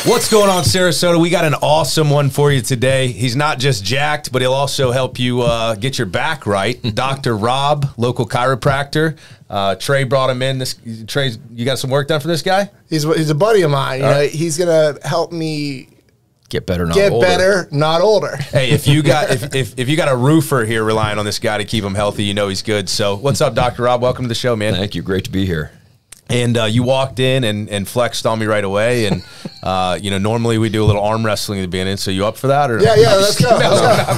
What's going on, Sarasota? We got an awesome one for you today. He's not just jacked, but he'll also help you get your back right. Dr. Rob, local chiropractor. Trey brought him in. Trey, you got some work done for this guy? He's a buddy of mine. You know, he's gonna help me get better, not older. Hey, if you got if you got a roofer here relying on this guy to keep him healthy, you know he's good. So, what's up, Dr. Rob? Welcome to the show, man. Thank you. Great to be here. And you walked in and flexed on me right away. And, you know, normally we do a little arm wrestling at the beginning. So you up for that? Or yeah, let's go.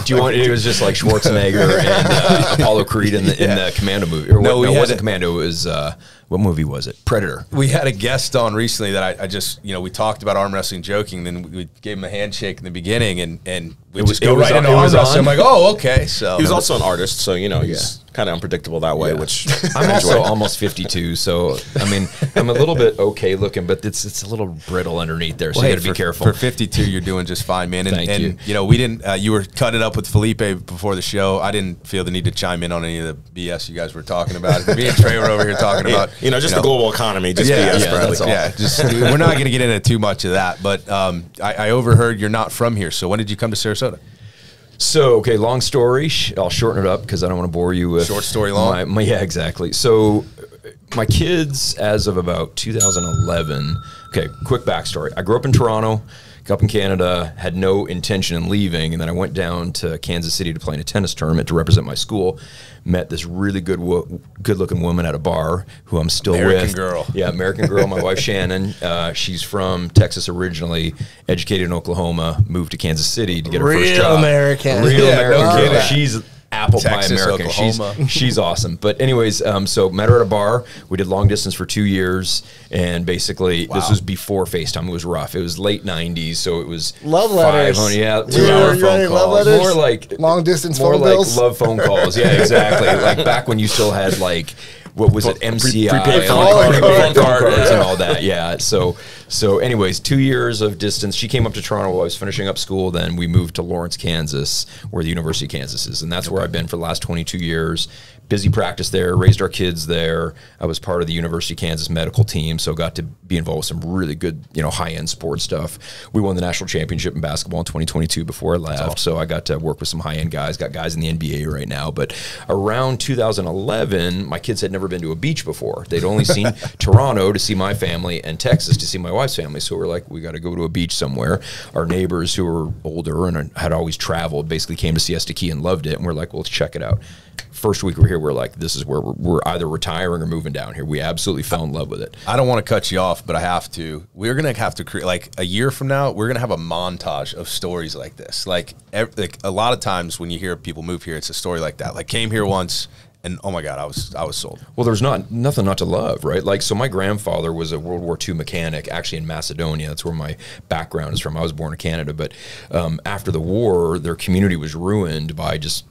Do you want? It was just like Schwarzenegger and Apollo Creed in the Commando movie. Or no, it wasn't Commando. It was, what movie was it? Predator. We had a guest on recently that I just, you know, we talked about arm wrestling joking. Then we gave him a handshake in the beginning. And we just go right into arm wrestling. I'm like, oh, okay. So he was also an artist. So, you know, he's kind of unpredictable that way, which I'm also almost 52. So, I mean, I'm a little bit okay looking, but it's a little brittle underneath there. So you got to be careful. For 52, you're doing just fine, man. And, Thank you. You know, we didn't, you were cutting it up with Felipe before the show. I didn't feel the need to chime in on any of the BS you guys were talking about. Me and Trey were over here talking about, you know, just the global economy, just BS, Bradley. That's all. Yeah, just, we're not going to get into too much of that. But I overheard you're not from here. So when did you come to Sarasota? So, okay, long story. I'll shorten it up because I don't want to bore you with short story long. Yeah, exactly. So, my kids, as of about 2011. Okay, quick backstory. I grew up in Toronto, up in Canada, had no intention in leaving, and then I went down to Kansas City to play in a tennis tournament to represent my school. Met this really good-looking woman at a bar who I'm still with. American girl. Yeah, American girl, my wife Shannon. She's from Texas originally, educated in Oklahoma, moved to Kansas City to get her first job. Real American. No She's apple Texas, pie American. Oklahoma. She's awesome. But anyways, so met her at a bar. We did long distance for 2 years, and basically this was before FaceTime. It was rough. It was late 90s, so it was love letters. 2-hour phone calls. More like long distance more phone like bills. love phone calls. Yeah, exactly. Like back when you still had like, what was it, MCI, prepaid phone cards and all that. Yeah. So anyways, 2 years of distance. She came up to Toronto while I was finishing up school. Then we moved to Lawrence, Kansas, where the University of Kansas is. And that's where I've been for the last 22 years. Busy practice there, raised our kids there. I was part of the University of Kansas medical team, so got to be involved with some really good, you know, high-end sports stuff. We won the national championship in basketball in 2022 before I left, awesome. So I got to work with some high-end guys, got guys in the NBA right now. But around 2011, my kids had never been to a beach before. They'd only seen Toronto to see my family and Texas to see my wife's family. So we're like, we got to go to a beach somewhere. Our neighbors who were older and had always traveled basically came to Siesta Key and loved it. And we're like, well, let's check it out. First week we're here, we're like, this is where we're either retiring or moving down here. We absolutely fell in love with it. I don't want to cut you off, but I have to. We're going to have to create, like a year from now, we're going to have a montage of stories like this. Like a lot of times when you hear people move here, it's a story like that. Like came here once, and oh my God, I was sold. Well, there's nothing not to love, right? Like, so my grandfather was a World War II mechanic, actually in Macedonia. That's where my background is from. I was born in Canada, but after the war, their community was ruined by just,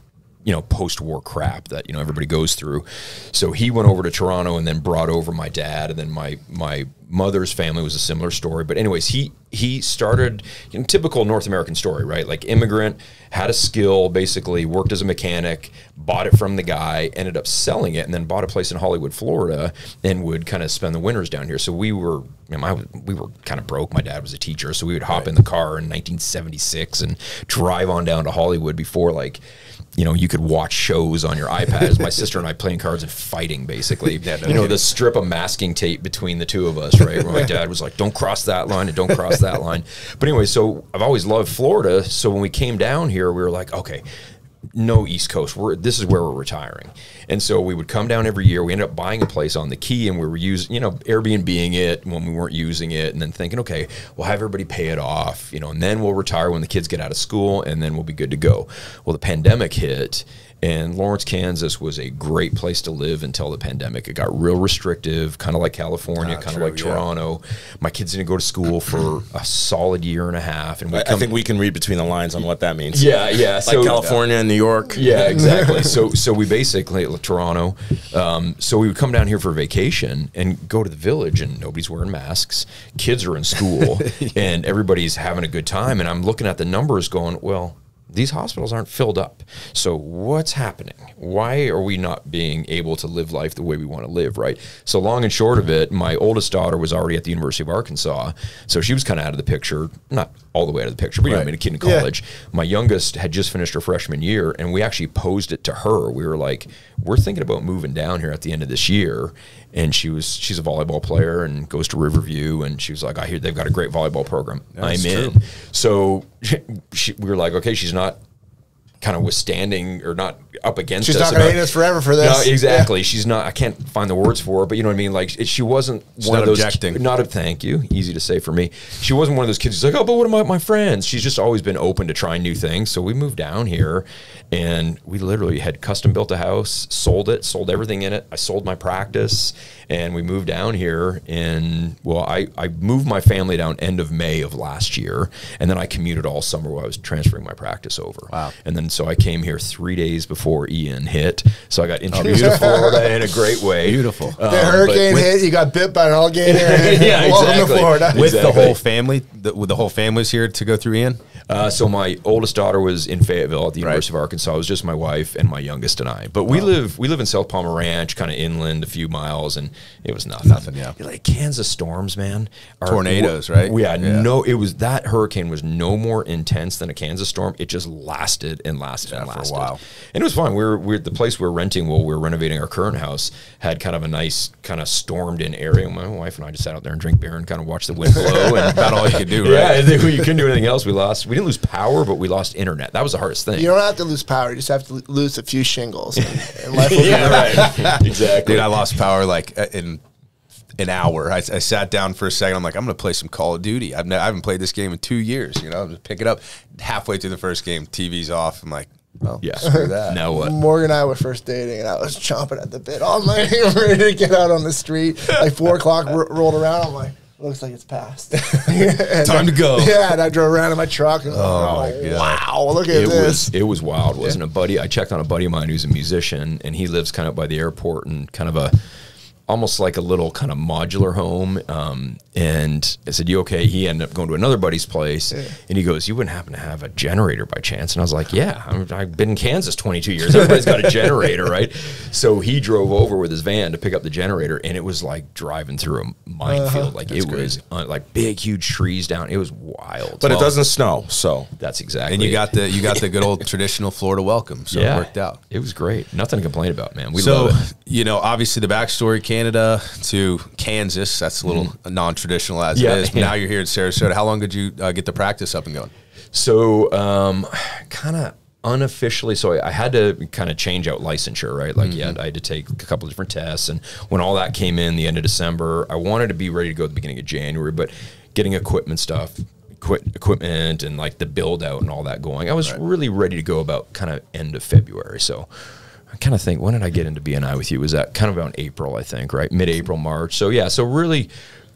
you know, post-war crap that, you know, everybody goes through. So he went over to Toronto and then brought over my dad, and then my mother's family was a similar story. But anyways, he started, you know, typical North American story, right? Like immigrant, had a skill, basically worked as a mechanic, bought it from the guy, ended up selling it, and then bought a place in Hollywood, Florida, and would kind of spend the winters down here. So we were, you know, we were kind of broke. My dad was a teacher, so we would hop in the car in 1976 and drive on down to Hollywood before, like, you know, you could watch shows on your iPad. My sister and I playing cards and fighting, basically. You know, the strip of masking tape between the two of us, right? Where my dad was like, don't cross that line and don't cross that line. But anyway, so I've always loved Florida. So when we came down here, we were like, okay, no East Coast. This is where we're retiring. And so we would come down every year. We ended up buying a place on the Key, and we were using, you know, Airbnb-ing it when we weren't using it, and then thinking, okay, we'll have everybody pay it off, you know, and then we'll retire when the kids get out of school, and then we'll be good to go. Well, the pandemic hit, and Lawrence, Kansas was a great place to live until the pandemic. It got real restrictive, kind of like California, kind of like Toronto. My kids didn't go to school for a solid year and a half. And I think we can read between the lines on what that means. Yeah, yeah. Like so, California and New York. Yeah, exactly. So we basically, Toronto, so we would come down here for vacation and go to the village, and nobody's wearing masks. Kids are in school, and everybody's having a good time. And I'm looking at the numbers going, well, these hospitals aren't filled up. So what's happening? Why are we not being able to live life the way we want to live, right? So long and short of it, my oldest daughter was already at the University of Arkansas, so she was kind of out of the picture, not all the way out of the picture, but you know, I mean, a kid in college. Yeah. My youngest had just finished her freshman year, and we actually posed it to her. We were like, we're thinking about moving down here at the end of this year. And she's a volleyball player and goes to Riverview, and she was like, I hear they've got a great volleyball program. I'm in. So we were like, okay, she's not kind of withstanding or not up against us. She's not going to hate us forever for this. No, exactly. Yeah. She's not, I can't find the words for it, but you know what I mean? Like, she wasn't one of those. Not a thank you. Easy to say for me. She wasn't one of those kids who's like, oh, but what about my friends? She's just always been open to trying new things. So we moved down here, and we literally had custom built a house, sold it, sold everything in it. I sold my practice, and we moved down here. And well, I moved my family down end of May of last year, and then I commuted all summer while I was transferring my practice over. Wow. And then so I came here 3 days before Ian hit. So I got introduced to Florida in a great way. Beautiful. The hurricane hit, you got bit by an alligator. Yeah, welcome to Florida. With the whole family, the whole family was here to go through Ian? So my oldest daughter was in Fayetteville at the University of Arkansas. It was just my wife and my youngest and I. But we live in South Palmer Ranch, kind of inland, a few miles, and it was nothing. Nothing, yeah. You're like, Kansas storms, man. Tornadoes, right? Yeah, no, it was, that hurricane was no more intense than a Kansas storm. It just lasted and lasted and lasted. For a while. And it was fun. We're the place we're renting while we were renovating our current house had kind of a nice kind of stormed in area. My wife and I just sat out there and drink beer and kind of watch the wind blow, and about all you could do, right? Yeah, you couldn't do anything else. We didn't lose power, but we lost internet. That was the hardest thing. You don't have to lose power. You just have to lose a few shingles, and life will be right. Exactly. Dude, I lost power like in an hour. I sat down for a second. I'm like, I'm going to play some Call of Duty. I haven't played this game in 2 years. You know, I'm just pick it up. Halfway through the first game, TV's off. I'm like, well, yeah, screw that. Now what? Morgan and I were first dating, and I was chomping at the bit all night, ready to get out on the street. Like 4 o'clock rolled around. I'm like, looks like it's past. Time to go. Yeah, and I drove around in my truck. And my God. Wow, look at this. It was wild, wasn't it, buddy? I checked on a buddy of mine who's a musician, and he lives kind of by the airport and kind of almost like a little kind of modular home. And I said, you okay? He ended up going to another buddy's place, and he goes, you wouldn't happen to have a generator by chance? And I was like, yeah, I've been in Kansas 22 years. Everybody's got a generator, right? So he drove over with his van to pick up the generator, and it was like driving through a minefield. Like it was like big, huge trees down. It was wild. But it doesn't snow, so that's exactly. And you got the good old traditional Florida welcome, so it worked out. It was great. Nothing to complain about, man. We love it. You know, obviously the backstory, Canada to Kansas, that's a little non-traditional as it is. But now you're here in Sarasota. How long did you get the practice up and going? So kind of unofficially, so I had to kind of change out licensure, right? Like, I had to take a couple of different tests. And when all that came in the end of December, I wanted to be ready to go at the beginning of January, but getting equipment and like the build out and all that going, I was really ready to go about kind of end of February. So I kind of think, when did I get into BNI with you? Was that kind of around April, I think, right? Mid-April, March. So yeah, so really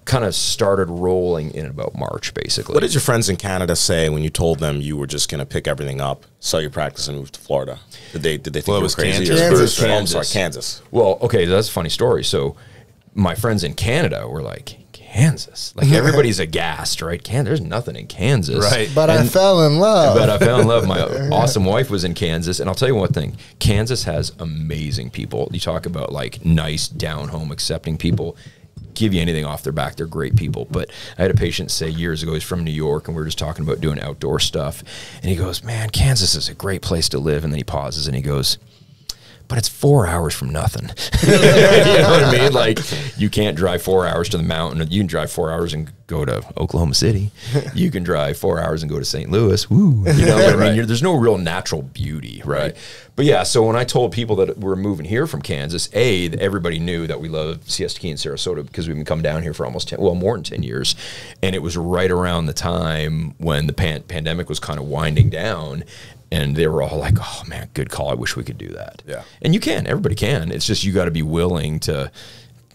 kind of started rolling in about March, basically. What did your friends in Canada say when you told them you were just going to pick everything up, sell your practice, and move to Florida? Did they think you were crazy? Kansas. Oh, I'm sorry, Kansas. Well, okay, that's a funny story. So my friends in Canada were like, Kansas? Like, everybody's aghast, right? There's nothing in Kansas. Right. But I fell in love. But I fell in love. My awesome wife was in Kansas. And I'll tell you one thing. Kansas has amazing people. You talk about, like, nice, down-home, accepting people. Give you anything off their back. They're great people. But I had a patient say years ago, he's from New York, and we were just talking about doing outdoor stuff. And he goes, man, Kansas is a great place to live. And then he pauses, and he goes, but it's 4 hours from nothing. You know what I mean? Like, you can't drive 4 hours to the mountain. You can drive 4 hours and go to Oklahoma City. You can drive 4 hours and go to St. Louis. Woo. You know what I mean? There's no real natural beauty, right? But yeah, so when I told people that we're moving here from Kansas, everybody knew that we love Siesta Key and Sarasota because we've been coming down here for almost more than 10 years. And it was right around the time when the pandemic was kind of winding down. And they were all like, oh, man, good call. I wish we could do that. Yeah. And you can. Everybody can. It's just you got to be willing to.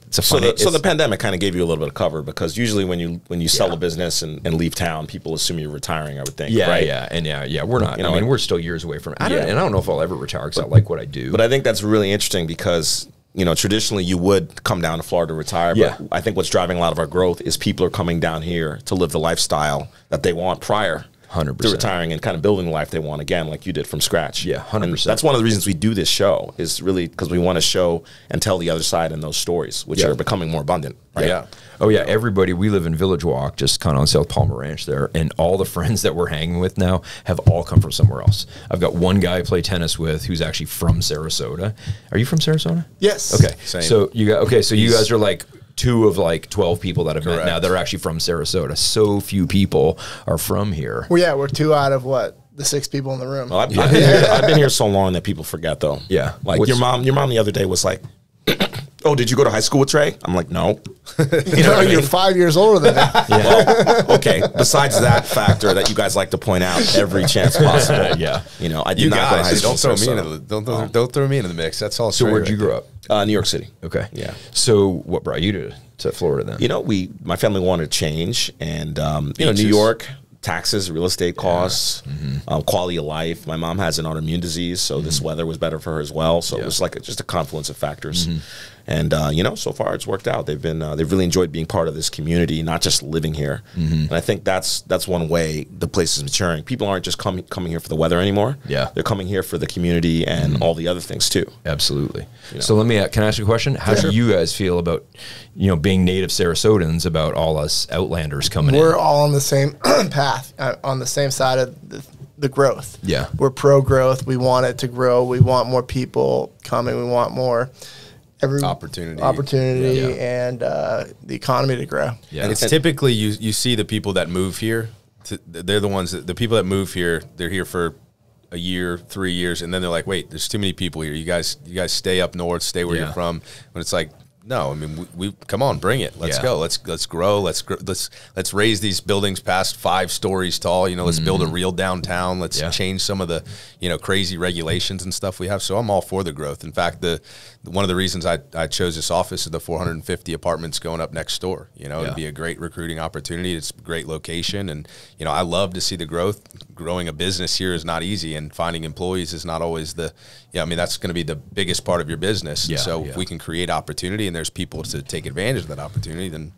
So the pandemic kind of gave you a little bit of cover, because usually when you sell a business and leave town, people assume you're retiring, I would think. Yeah, right? Yeah, we're not. You know, I mean, we're still years away from it. And I don't know if I'll ever retire because I like what I do. But I think that's really interesting because, you know, traditionally you would come down to Florida to retire. But I think what's driving a lot of our growth is people are coming down here to live the lifestyle that they want prior 100%. to retiring and kind of building the life they want again, like you did from scratch. Yeah, 100%. And that's one of the reasons we do this show, is really because we want to show and tell the other side in those stories, which are becoming more abundant. Right? Yeah. Oh yeah, everybody. We live in Village Walk, just kind of on South Palmer Ranch there, and all the friends that we're hanging with now have all come from somewhere else. I've got one guy I play tennis with who's actually from Sarasota. Are you from Sarasota? Yes. Okay. Same. So you guys are like 2 of like 12 people that I've met now that are actually from Sarasota. So few people are from here. Well, yeah, we're 2 out of what? The 6 people in the room. Well, I've been here so long that people forget, though. Yeah. Like your mom the other day was like, "Oh, did you go to high school with Trey?" I'm like, "No." You know, you're 5 years older than me. Well, okay. Besides that factor that you guys like to point out every chance possible. Yeah. You know, I did You not go to high guys, school. don't throw with me Sarasota. into the don't throw me into the mix. That's all. So where'd you grow up? New York City. Okay. Yeah. So what brought you to Florida then? You know, my family wanted to change, and New Beaches. York, taxes, real estate costs, quality of life. My mom has an autoimmune disease, so this weather was better for her as well. So it was like just a confluence of factors. And so far it's worked out. They've really enjoyed being part of this community, not just living here. And I think that's one way the place is maturing. People aren't just coming here for the weather anymore. Yeah. They're coming here for the community and all the other things too. Absolutely. So let me, can I ask you a question? How do you guys feel about, being native Sarasotans, about all us outlanders coming in? We're all on the same path, on the same side of the growth. Yeah. We're pro-growth. We want it to grow. We want more people coming. We want more Opportunity. and the economy to grow. Yeah. And it's typically you see the people that move here. They're the ones the people that move here. They're here for a year, 3 years, and then they're like, "Wait, there's too many people here. You guys stay up north, stay where you're from." When it's like, no, I mean, we come on, bring it. Let's go. Let's grow. Let's raise these buildings past 5 stories tall. Let's build a real downtown. Let's change some of the crazy regulations and stuff we have. So I'm all for the growth. In fact, one of the reasons I chose this office is the 450 apartments going up next door. It'd be a great recruiting opportunity. It's a great location, and I love to see the growth. Growing a business here is not easy, and finding employees is not always that's going to be the biggest part of your business. Yeah, so if we can create opportunity and there's people to take advantage of that opportunity, then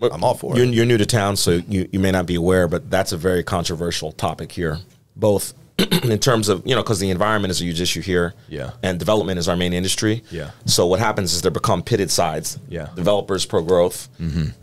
I'm all for it. You're new to town, so you may not be aware, but that's a very controversial topic here, both in terms of, because the environment is a huge issue here, and development is our main industry. Yeah. So what happens is there become pitted sides. Yeah. Developers pro-growth,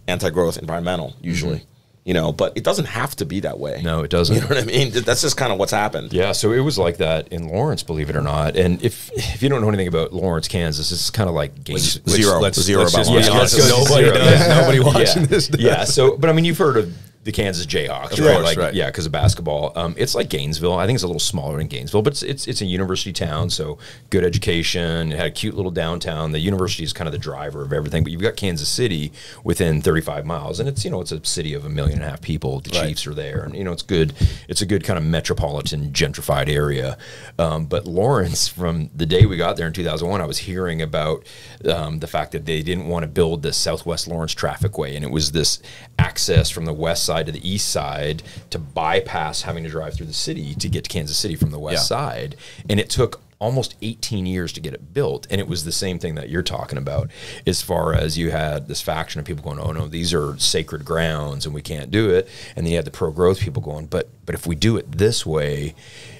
anti-growth, environmental, usually. But it doesn't have to be that way. No, it doesn't. You know what I mean? That's just kind of what's happened. Yeah, so it was like that in Lawrence, believe it or not. And if you don't know anything about Lawrence, Kansas, it's kind of like Zero Let's about just Lawrence. be honest. Let's go Nobody zero. does. Nobody watching this does. Yeah, so, but I mean, you've heard of the Kansas Jayhawks, Of right? course, right. Yeah, because of basketball. It's like Gainesville. I think it's a little smaller than Gainesville, but it's a university town, so good education. It had a cute little downtown. The university is kind of the driver of everything. But you've got Kansas City within 35 miles, and it's it's a city of 1.5 million people. The Chiefs are there, and it's good. It's a good kind of metropolitan gentrified area. But Lawrence, from the day we got there in 2001, I was hearing about the fact that they didn't want to build the Southwest Lawrence Traffic Way, and it was this access from the west side to the east side to bypass having to drive through the city to get to Kansas City from the west side. And it took almost 18 years to get it built. And it was the same thing that you're talking about, as far as you had this faction of people going, "Oh no, these are sacred grounds and we can't do it." And then you had the pro-growth people going, but if we do it this way,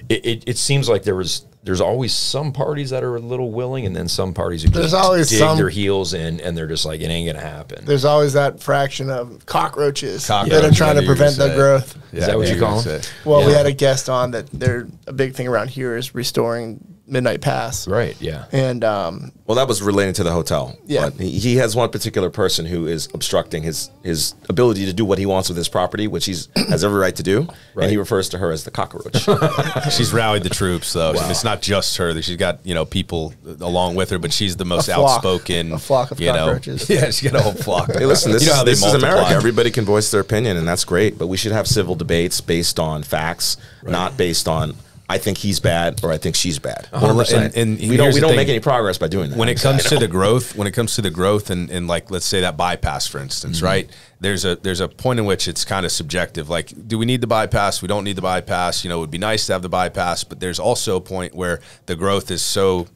it seems like there's always some parties that are a little willing, and then some parties who just dig their heels in, and they're just like, it ain't gonna happen. There's always that fraction of cockroaches that Cockroaches, are trying to prevent the growth. Is that what you call them? Well, we had a guest on that. A big thing around here is restoring Midnight Pass. Right, yeah. And Well, that was relating to the hotel. Yeah. But he has one particular person who is obstructing his ability to do what he wants with his property, which he has every right to do. Right. And he refers to her as the cockroach. She's rallied the troops, though. Wow. It's not just her. She's got people along with her, but she's the most outspoken. A flock of cockroaches. Yeah, she's got a whole flock. Hey, listen, this is multiply. America. Everybody can voice their opinion, and that's great. But we should have civil debates based on facts, not based on I think he's bad or I think she's bad. 100%. And we don't make any progress by doing that. When it comes to the growth, and like, let's say that bypass, for instance, right? There's a point in which it's kind of subjective. Like, do we need the bypass? We don't need the bypass. It would be nice to have the bypass, but there's also a point where the growth is so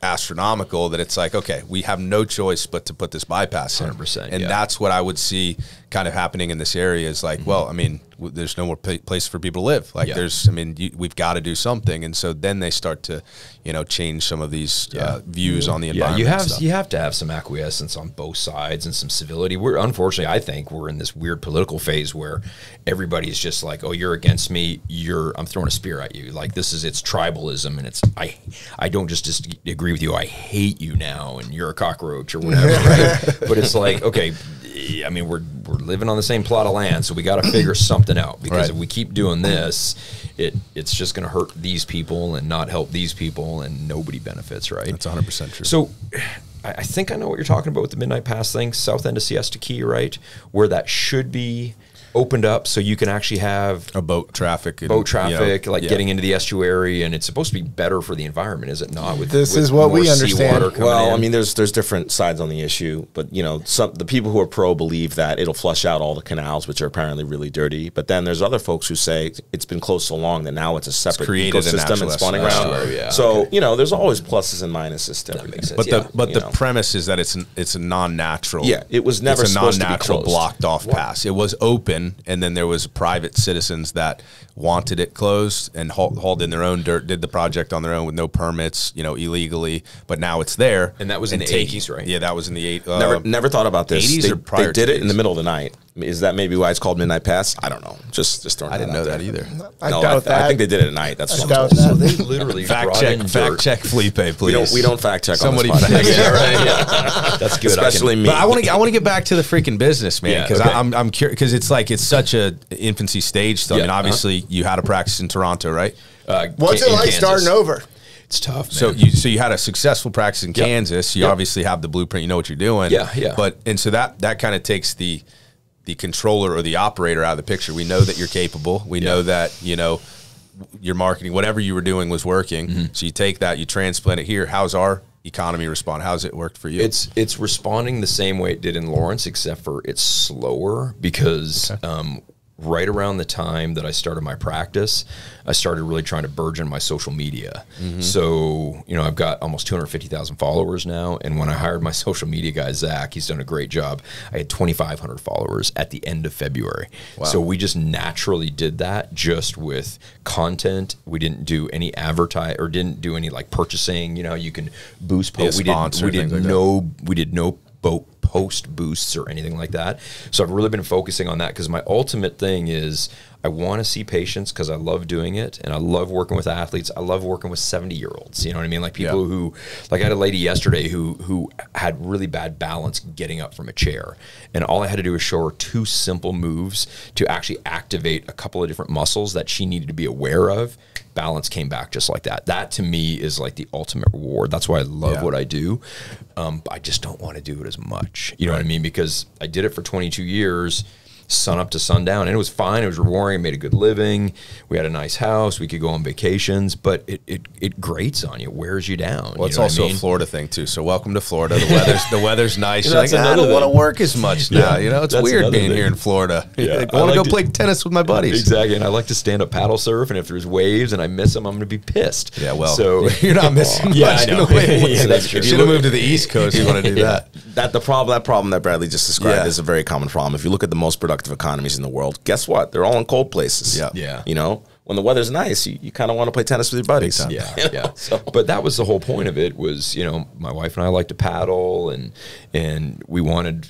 astronomical that it's like, okay, we have no choice but to put this bypass in. 100%, and that's what I would see kind of happening in this area is like, well, I mean, there's no more place for people to live. Like there's, I mean, we've got to do something. And so then they start to, change some of these views on the environment. You have to have some acquiescence on both sides and some civility. Unfortunately, I think we're in this weird political phase where everybody's just like, oh, you're against me. I'm throwing a spear at you. Like it's tribalism, and I don't just agree with you. I hate you now, and you're a cockroach or whatever. Right? But it's like, okay, I mean, we're living on the same plot of land, so we got to figure something out, because if we keep doing this, it's just going to hurt these people and not help these people, and nobody benefits, right? That's 100% true. So I think I know what you're talking about with the Midnight Pass thing, south end of Siesta Key, right? Where that should be opened up so you can actually have a boat traffic, getting into the estuary, and it's supposed to be better for the environment, is it not? With is what we understand. Well, I mean, there's different sides on the issue, but the people who are pro believe that it'll flush out all the canals, which are apparently really dirty. But then there's other folks who say it's been closed so long that now it's a separate ecosystem and spawning ground. So there's always pluses and minuses to everything. But the premise is that it's a non-natural. Yeah, it was never supposed to be closed. Blocked off pass. It was open. And then there was private citizens that wanted it closed and hauled in their own dirt, did the project on their own with no permits, illegally. But now it's there. And that was in the 80s, right? Yeah, that was in the 80s. Never thought about this. 80s or prior. They did it in the middle of the night. Is that maybe why it's called Midnight Pass? I don't know. Just throwing. I didn't know that either. I think they did it at night. That's what I'm told. So they literally fact check Felipe, please. We don't fact check. Somebody on this podcast. Yeah. That's good. Especially me. But I want to get back to the freaking business, man, because I'm curious, because it's such a infancy stage still. I mean, obviously you had a practice in Toronto, right? What's it like starting over? It's tough, man. So you had a successful practice in Kansas. You obviously have the blueprint. You know what you're doing. Yeah. But so that kind of takes the controller or the operator out of the picture. We know that you're capable. We know that your marketing, whatever you were doing, was working. So you take that, you transplant it here. How's our economy respond? How's it worked for you? It's responding the same way it did in Lawrence, except for it's slower, because right around the time that I started my practice, I started really trying to burgeon my social media. So, I've got almost 250,000 followers now. And when I hired my social media guy, Zach, he's done a great job. I had 2,500 followers at the end of February. Wow. So we just naturally did that just with content. We didn't do any didn't do any purchasing. You can boost posts. We did no post boosts or anything like that. So I've really been focusing on that, because my ultimate thing is I want to see patients, because I love doing it, and I love working with athletes. I love working with 70-year-olds. You know what I mean? Like people who, I had a lady yesterday who had really bad balance getting up from a chair, and all I had to do was show her 2 simple moves to actually activate a couple of different muscles that she needed to be aware of. Balance came back just like that. That to me is like the ultimate reward. That's why I love what I do. I just don't want to do it as much. You know what I mean? Because I did it for 22 years, sun up to sundown, and it was fine. It was rewarding. I made a good living. We had a nice house. We could go on vacations, but it grates on you, wears you down. Well, it's also a Florida thing too. So welcome to Florida. The weather's nice. You're like, I don't want to work as much now. It's weird being here in Florida. I want to go play tennis with my buddies. Exactly, and I like to stand up paddle surf, and if there's waves and I miss them, I'm going to be pissed. Yeah, well, so you're not missing much in a way. That's true. You should have moved to the East Coast. You want to do that. That problem that Bradley just described is a very common problem. If you look at the most productive economies in the world, guess what? They're all in cold places. Yeah. When the weather's nice, you kind of want to play tennis with your buddies. Yeah. But that was the whole point of it, was, my wife and I like to paddle, and we wanted,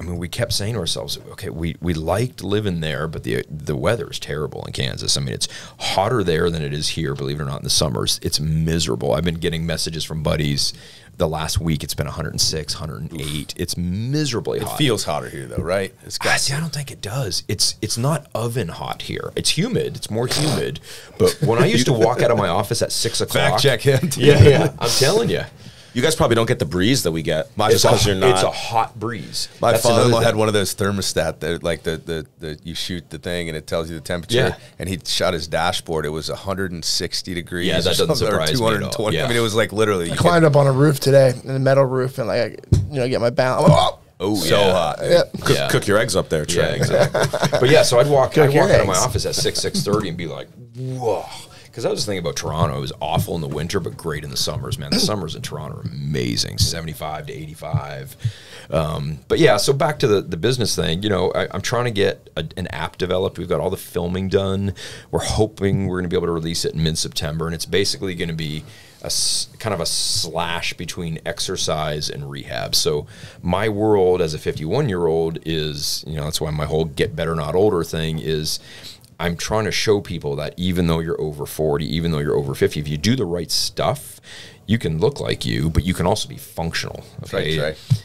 we kept saying to ourselves, okay, we liked living there, but the weather is terrible in Kansas. It's hotter there than it is here, believe it or not, in the summers. It's miserable. I've been getting messages from buddies. The last week, it's been 106, 108. It's miserably hot. It feels hotter here, though, right? I don't think it does. It's not oven hot here. It's humid. It's more humid. But when I used to walk out of my office at 6 o'clock. Fact check him. Yeah. I'm telling you. You guys probably don't get the breeze that we get. It's a hot breeze. My father-in-law had one of those thermostat that, like the you shoot the thing and it tells you the temperature. Yeah. And he shot his dashboard. It was 160 degrees. Yeah, that doesn't surprise me at all. 220. Yeah. It was like literally. I climbed up on a roof today, a metal roof, and get my balance. Hot. Yeah. Cook your eggs up there, Trey. Yeah, exactly. But so I'd walk out of my office at 6:30 and be like, whoa. because I was thinking about Toronto. It was awful in the winter, but great in the summers, man. The summers in Toronto are amazing, 75 to 85. But yeah, so back to the business thing, you know, I'm trying to get an app developed. We've got all the filming done. We're hoping we're going to be able to release it in mid-September, and it's basically going to be kind of a slash between exercise and rehab. So my world as a 51-year-old is, you know, that's why my whole get better, not older thing is, I'm trying to show people that even though you're over 40, even though you're over 50, if you do the right stuff, you can look like you, but you can also be functional. Okay? That's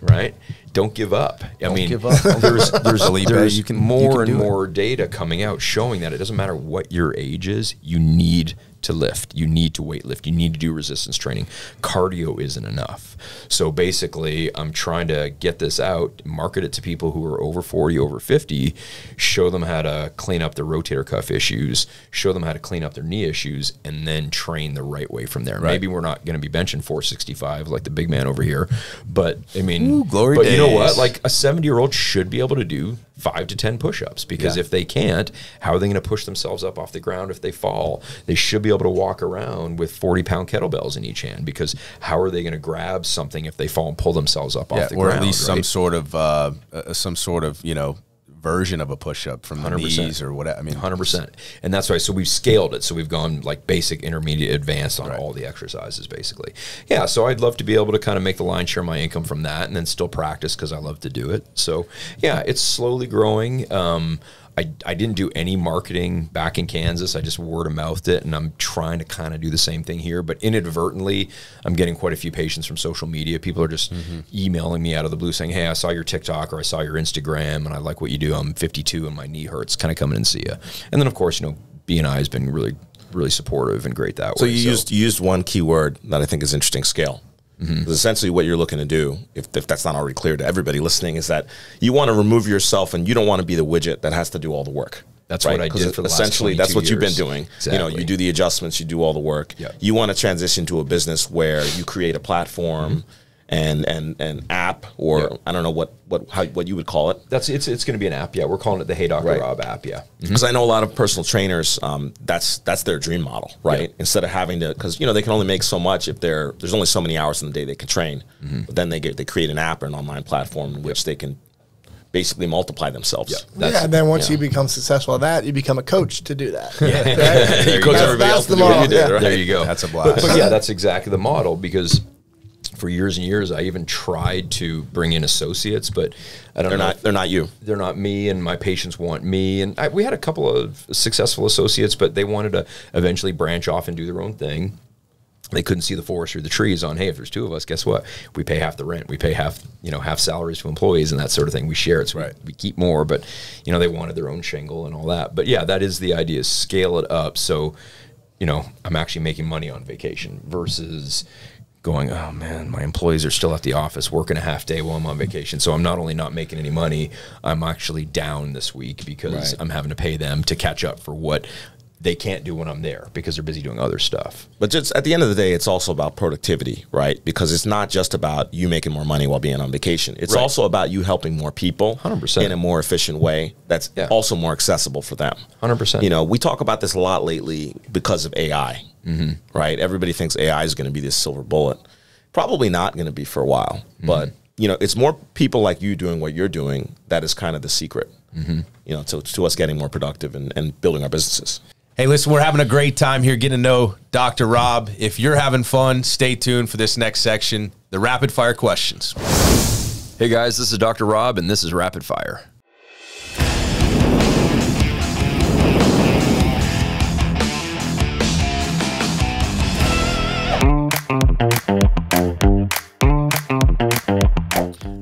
Right? Don't give up. I mean, give up. there's you can more and do it. more data coming out showing that it doesn't matter what your age is, you need to lift, you need to weight lift, you need to do resistance training. Cardio isn't enough. So basically, I'm trying to get this out, market it to people who are over 40, over 50, show them how to clean up their rotator cuff issues, show them how to clean up their knee issues, and then train the right way from there. Right. Maybe we're not going to be benching 465 like the big man over here, but I mean, Ooh, glory but you know days. what? Like a 70-year-old should be able to do 5 to 10 push-ups, because Yeah. if they can't, how are they going to push themselves up off the ground if they fall? They should be able to walk around with 40-pound kettlebells in each hand, because how are they going to grab something if they fall and pull themselves up off the or ground? at least right? some sort of you know, version of a push-up from the 100%. knees or whatever. I mean, 100%. And that's why, so we've scaled it. So we've gone like basic, intermediate, advanced on all the exercises, basically. Yeah, so I'd love to be able to kind of make the lion's share of my income from that and then still practice because I love to do it. So yeah, it's slowly growing. I didn't do any marketing back in Kansas. I just word of mouthed it, and I'm trying to kind of do the same thing here. But inadvertently, I'm getting quite a few patients from social media. People are just emailing me out of the blue saying, hey, I saw your TikTok or I saw your Instagram, and I like what you do. I'm 52 and my knee hurts. Kind of come in and see you. And then, of course, you know, B&I has been really supportive and great that So way. you used one key word that I think is interesting: scale. Because essentially what you're looking to do, if that's not already clear to everybody listening, is that you want to remove yourself and you don't want to be the widget that has to do all the work. That's what I did 'Cause for the last essentially, that's 22 what you've been years. doing. Exactly. You know, you do the adjustments, you do all the work. Yeah. You want to transition to a business where you create a platform and an app, or I don't know what you would call it. It's going to be an app. Yeah, we're calling it the Hey Dr. Right. Rob app. Yeah. Because I know a lot of personal trainers, that's their dream model, right? Yeah. Instead of having to, because you know they can only make so much if there's only so many hours in the day they can train. But then they create an app or an online platform in which they can basically multiply themselves. Yeah, and then once you become successful at that, you become a coach to do that. Yeah. Right? You coach go. everybody else That's to the do what you model, did, yeah. right? There you go. That's a blast. But yeah, that's exactly the model, because for years and years I even tried to bring in associates, but I don't know. They're not you. They're not me, and my patients want me. And we had a couple of successful associates, but they wanted to eventually branch off and do their own thing. They couldn't see the forest through the trees on, hey, if there's two of us, guess what? We pay half the rent. We pay half salaries to employees and that sort of thing. We share it, so we keep more. But, you know, they wanted their own shingle and all that. But, yeah, that is the idea, scale it up. So, you know, I'm actually making money on vacation versus going, oh, man, my employees are still at the office working a half day while I'm on vacation. So I'm not only not making any money, I'm actually down this week because I'm having to pay them to catch up for what they can't do when I'm there because they're busy doing other stuff. But just at the end of the day, it's also about productivity, right? Because it's not just about you making more money while being on vacation. It's also about you helping more people 100%. in a more efficient way that's also more accessible for them. 100%. You know, we talk about this a lot lately because of AI, right? Everybody thinks AI is going to be this silver bullet. Probably not going to be for a while. But, you know, it's more people like you doing what you're doing that is kind of the secret, you know, to us getting more productive and building our businesses. Hey, listen, we're having a great time here getting to know Dr. Rob. If you're having fun, stay tuned for this next section, the rapid fire questions. Hey guys, this is Dr. Rob, and this is Rapid Fire.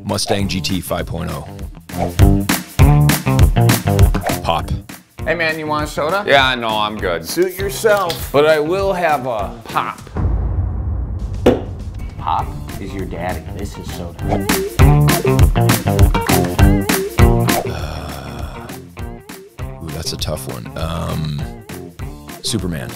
Mustang GT 5.0. Pop. Hey man, you want a soda? Yeah, no, I'm good. Suit yourself. But I will have a pop. Pop is your daddy. This is soda. Ooh, that's a tough one. Superman.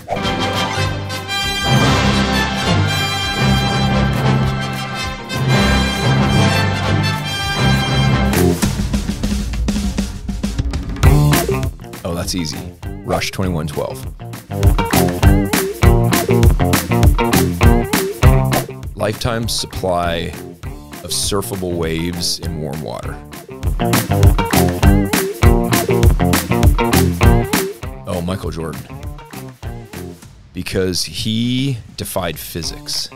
Oh, that's easy. Rush 2112. Lifetime supply of surfable waves in warm water. Oh, Michael Jordan. Because he defied physics.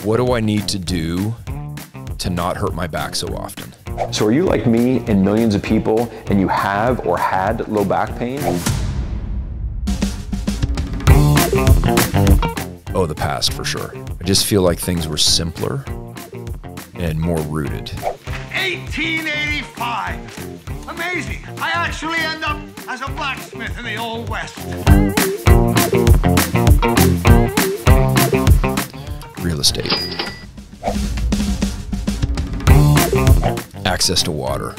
What do I need to do to not hurt my back so often? So are you like me and millions of people, and you have or had low back pain? Oh, the past for sure. I just feel like things were simpler and more rooted. 1885. Amazing. I actually end up as a blacksmith in the Old West. Real estate. Access to water.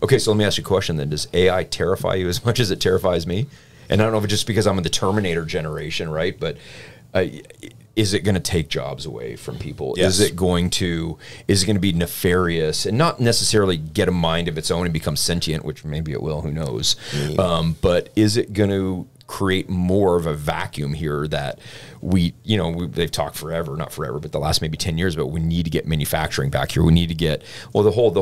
Okay, so let me ask you a question then. Does AI terrify you as much as it terrifies me? And I don't know if it's just because I'm in the Terminator generation, right? But is it going to take jobs away from people? Yes. Is it going to be nefarious and not necessarily get a mind of its own and become sentient, which maybe it will, who knows? But is it going to create more of a vacuum here that they've talked forever, not forever, but the last maybe 10 years, but we need to get manufacturing back here. We need to get, well, the whole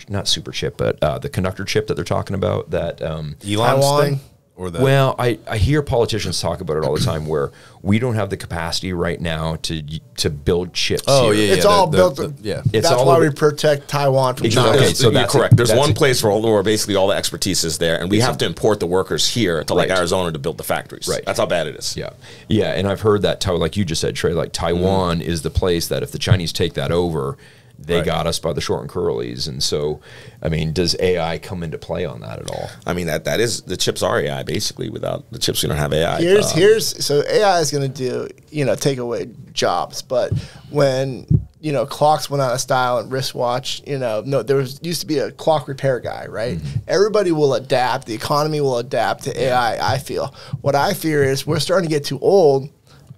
not super chip, but the conductor chip that they're talking about, that Elon's thing? Or the well, I hear politicians talk about it all the time where we don't have the capacity right now to build chips Oh, here. yeah. It's all built. yeah. It's That's all why over- we protect Taiwan from Exactly. China. Okay, so you're that's correct. There's that's one it. place for where basically all the expertise is there, and we have to import the workers here to like Right. Arizona to build the factories. Right. That's how bad it is. Yeah, yeah, and I've heard that, like you just said, Trey, like Taiwan is the place that if the Chinese take that over, they Right. got us by the short and curlies. And so, I mean, does AI come into play on that at all? I mean, that is, the chips are AI basically. Without the chips, we don't have AI. So AI is going to do, take away jobs, but when clocks went out of style and wristwatch, used to be a clock repair guy, right? Everybody will adapt. The economy will adapt to AI. I feel. What I fear is we're starting to get too old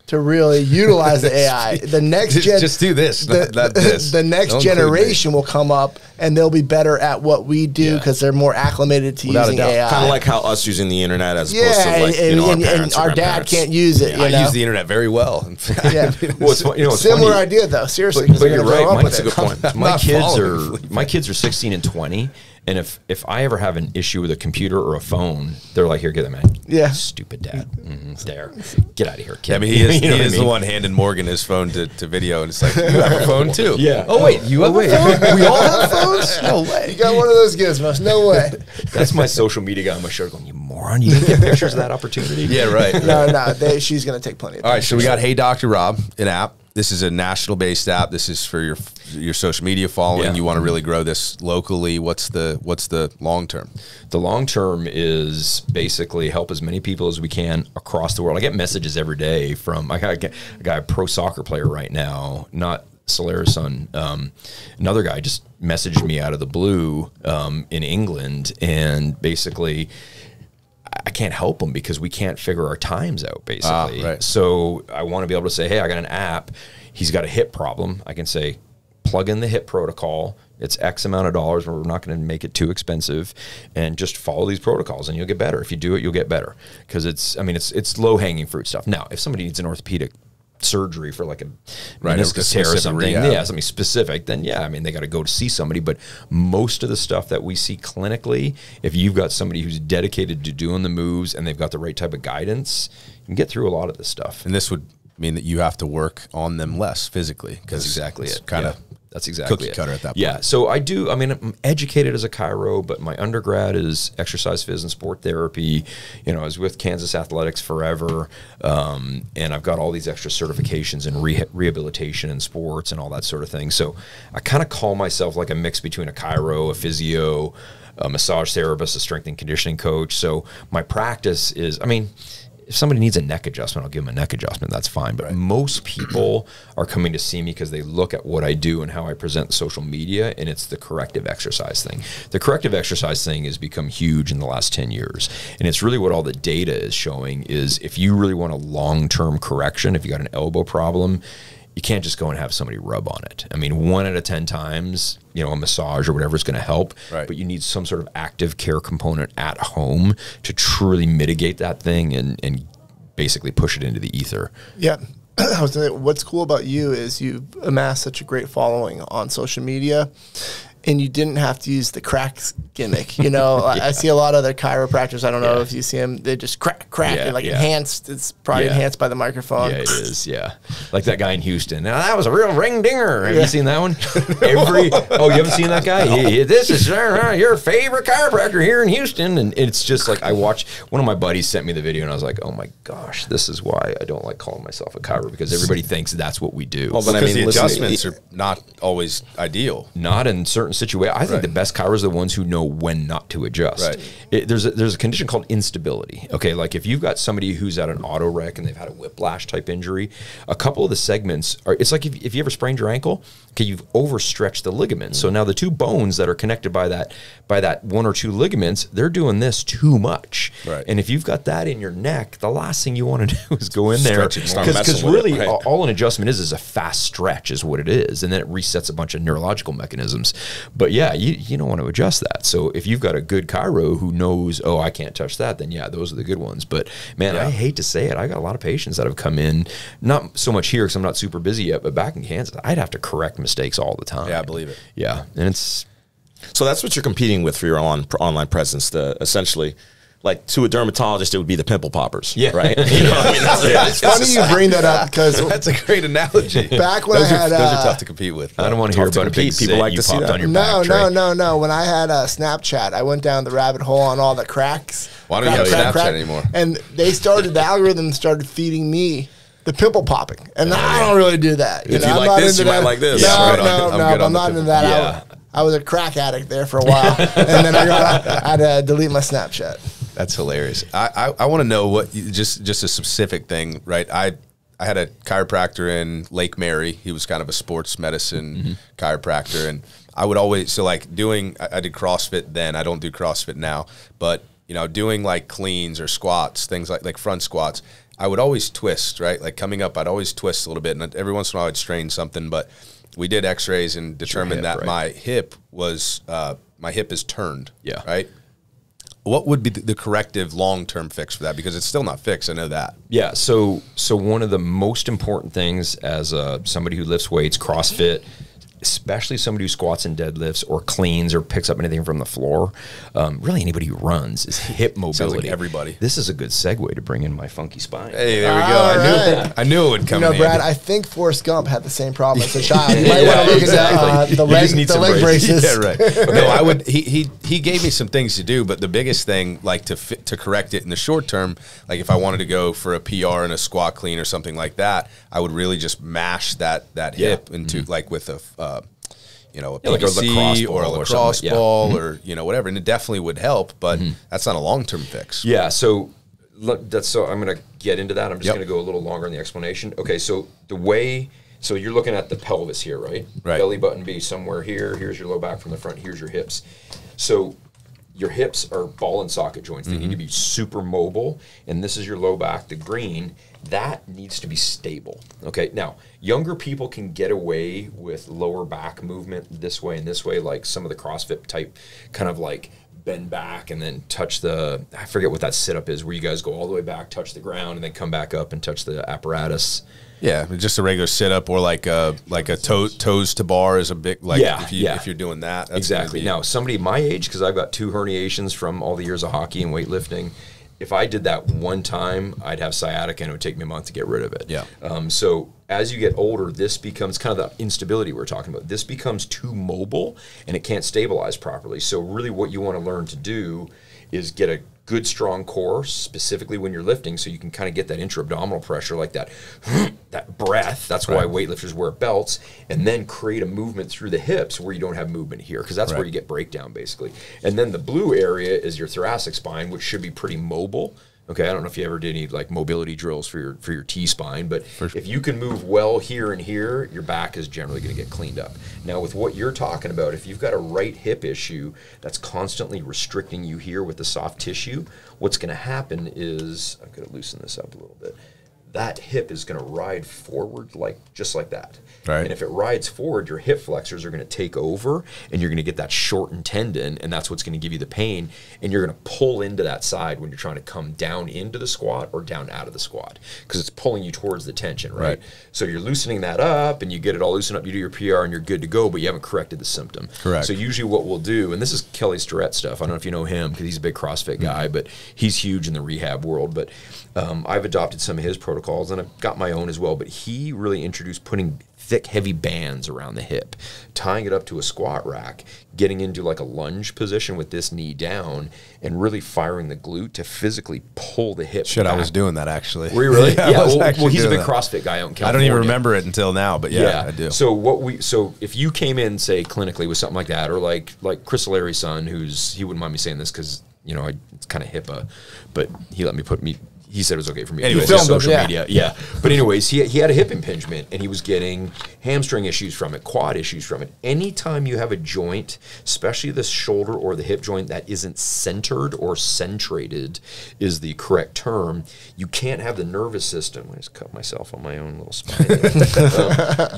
to really utilize the AI. The next Just do this, not this. The next Don't include generation will come up and they'll be better at what we do Yeah. because they're more acclimated to Without a using doubt. AI. Kind of like how us using the internet as opposed yeah, to like and our parents or our dad grandparents. can't use it. I use the internet very well. Yeah. Well, it's Similar funny. idea though, seriously. But 'cause they're you're gonna grow right. up with That's a it. good point. I'm not following. My kids are 16 and 20, and if I ever have an issue with a computer or a phone, they're like, "Here, get that, man." Yeah. Stupid dad. There, get out of here, kid. I mean, he is, You know he what is I the mean? one handing Morgan his phone to video, and it's like, you have a phone too. Yeah. Oh wait, you have a phone? We all have phones? No way. You got one of those gizmos? No way. That's my social media guy on my show going, "You moron! You didn't get pictures of that opportunity." Yeah, right. No. She's gonna take plenty of. All right, so we pictures. got Hey Dr. Rob, an app. This is a national-based app. This is for your social media following. Yeah. You want to really grow this locally. What's the long term? The long term is basically help as many people as we can across the world. I get messages every day from I got a pro soccer player right now, not Solera's son. Another guy just messaged me out of the blue in England, and basically I can't help him because we can't figure our times out, basically. Right. So I want to be able to say, hey, I got an app. He's got a hip problem. I can say, plug in the hip protocol. It's X amount of dollars. We're not going to make it too expensive, and just follow these protocols, and you'll get better. If you do it, you'll get better, because it's low hanging fruit stuff. Now, if somebody needs an orthopedic surgery for like a Right, meniscus tear or specific something, rehab. something specific, then they got to go to see somebody. But most of the stuff that we see clinically, if you've got somebody who's dedicated to doing the moves and they've got the right type of guidance, you can get through a lot of this stuff. And this would mean that you have to work on them less physically. That's exactly it. Kind of Yeah. That's exactly cookie it. cutter at that point. Yeah. So I'm educated as a chiro, but my undergrad is exercise phys and sport therapy. I was with Kansas Athletics forever. And I've got all these extra certifications in rehabilitation and sports and all that sort of thing. So I kind of call myself like a mix between a chiro, a physio, a massage therapist, a strength and conditioning coach. So my practice is, if somebody needs a neck adjustment, I'll give them a neck adjustment. That's fine. But most people are coming to see me because they look at what I do and how I present social media, and it's the corrective exercise thing. The corrective exercise thing has become huge in the last 10 years. And it's really what all the data is showing is if you really want a long-term correction, if you got an elbow problem, you can't just go and have somebody rub on it. I mean, 1 out of 10 times, you know, a massage or whatever is going to help, Right. but you need some sort of active care component at home to truly mitigate that thing and basically push it into the ether. Yeah. I was gonna say, what's cool about you is you've amassed such a great following on social media, and you didn't have to use the cracks gimmick. You know, I see a lot of other chiropractors. I don't know if you see them. They just crack, and like enhanced. It's probably enhanced by the microphone. Yeah, it is. Yeah, like that guy in Houston. Now that was a real ring dinger. Have you seen that one? You haven't seen that guy? This is your favorite chiropractor here in Houston, and it's just like I watched. One of my buddies sent me the video, and I was like, oh my gosh, this is why I don't like calling myself a chiropractor, because everybody thinks that's what we do. Well, but I Because mean, the listen, adjustments are not always ideal. Not in certain situations. I think the best chiros are the ones who know when not to adjust. Right. There's a condition called instability. Okay, like if you've got somebody who's at an auto wreck and they've had a whiplash type injury, a couple of the segments are. It's like if you ever sprained your ankle, okay, you've overstretched the ligaments. So now the two bones that are connected by that 1 or 2 ligaments, they're doing this too much. Right. And if you've got that in your neck, the last thing you want to do is go in there, Stretch it, start because messing with it, really right. all an adjustment is a fast stretch is what it is, and then it resets a bunch of neurological mechanisms. But yeah, you don't want to adjust that. So if you've got a good chiro who knows, oh, I can't touch that, then yeah, those are the good ones. But man, I hate to say it, I got a lot of patients that have come in, not so much here because I'm not super busy yet, but back in Kansas, I'd have to correct mistakes all the time. Yeah, I believe it. Yeah, and it's So that's what you're competing with for your online presence. Essentially, like to a dermatologist, it would be the pimple poppers. Yeah. Right. You know, I mean, It's funny you bring that up because That's a great analogy. Back when those I had, those are tough to compete with. I don't want to hear Tough to about a big compete. People sit like you to see popped that. on your back. no. When I had Snapchat, I went down the rabbit hole on all the cracks. Why don't you have Snapchat anymore? And they started, the algorithm started feeding me the pimple popping. And I don't really do that. If you I'm like not this, into you might that. like this. No, Yeah, no, I'm not into that. Yeah. I was a crack addict there for a while. And then I had to delete my Snapchat. That's hilarious. I want to know what just a specific thing, right? I had a chiropractor in Lake Mary. He was kind of a sports medicine chiropractor, and I would always I did CrossFit then. I don't do CrossFit now, but you know, doing like cleans or squats, things like front squats, I would always twist, right? Like coming up, I'd always twist a little bit, and every once in a while I'd strain something, but we did x-rays and determined that my hip is turned. Yeah. Right. What would be the corrective long-term fix for that? Because it's still not fixed. I know that. Yeah. So one of the most important things as somebody who lifts weights, CrossFit, especially somebody who squats and deadlifts or cleans or picks up anything from the floor, really anybody who runs, is hip mobility. Sounds like everybody. This is a good segue to bring in my funky spine. Hey, there we go. All right. I knew it would come You know, in Brad, handy. I think Forrest Gump had the same problem as a child. You might want to look exactly. at the You leg, just need the some leg braces. Yeah, right. No, I would. He gave me some things to do, but the biggest thing, like to correct it in the short term, like if I wanted to go for a PR and a squat clean or something like that, I would really just mash that hip into like with a a like a lacrosse PVC or a ball or lacrosse something, ball or whatever, and it definitely would help, but that's not a long term fix. Yeah, so I'm going to get into that. I'm just Yep. going to go a little longer in the explanation. Okay, so so you're looking at the pelvis here, right? Right. Belly button be somewhere here. Here's your low back from the front. Here's your hips. So your hips are ball and socket joints. They need to be super mobile, and this is your low back, the green. That needs to be stable. Okay, now, younger people can get away with lower back movement this way and this way, like some of the CrossFit type kind of like bend back and then touch I forget what that sit-up is, where you guys go all the way back, touch the ground, and then come back up and touch the apparatus. Yeah, just a regular sit up or like a toes to bar is a big if you're doing that. That's Exactly. Now, somebody my age, because I've got 2 herniations from all the years of hockey and weightlifting, if I did that one time, I'd have sciatica and it would take me a month to get rid of it. Yeah. So as you get older, this becomes kind of the instability we're talking about. This becomes too mobile and it can't stabilize properly. So really what you want to learn to do is get a good strong core, specifically when you're lifting, so you can kind of get that intra-abdominal pressure, like that that breath. That's why weightlifters wear belts, and then create a movement through the hips where you don't have movement here, because that's where you get breakdown, basically. And then the blue area is your thoracic spine, which should be pretty mobile. Okay, I don't know if you ever did any like mobility drills for your T-spine, but if you can move well here and here, your back is generally going to get cleaned up. Now, with what you're talking about, if you've got a right hip issue that's constantly restricting you here with the soft tissue, what's going to happen is, I'm going to loosen this up a little bit. that hip is going to ride forward just like that. Right. And if it rides forward, your hip flexors are going to take over, and you're going to get that shortened tendon, and that's what's going to give you the pain. And you're going to pull into that side when you're trying to come down into the squat or down out of the squat, because it's pulling you towards the tension, right? So you're loosening that up, and you get it all loosened up. You do your PR, and you're good to go, but you haven't corrected the symptom. Correct. So usually what we'll do, and this is Kelly Starrett stuff. I don't know if you know him, because he's a big CrossFit guy, but he's huge in the rehab world. But I've adopted some of his protocols, and I've got my own as well. But he really introduced putting thick, heavy bands around the hip, tying it up to a squat rack, getting into like a lunge position with this knee down, and really firing the glute to physically pull the hip back. I was doing that actually. Were you really? Yeah, well, he's a big that. CrossFit guy out in California. I don't even remember it until now, but yeah, I do. So if you came in, say, clinically with something like that, or like Chris O'Leary's son, he wouldn't mind me saying this because, it's kind of HIPAA, but he let me he said it was okay for me to Anyways, do social media. Yeah. But anyways, he had a hip impingement, and he was getting hamstring issues from it, quad issues from it. Anytime you have a joint, especially the shoulder or the hip joint that isn't centered or centrated is the correct term, you can't have the nervous system. I just cut myself on my own little spine.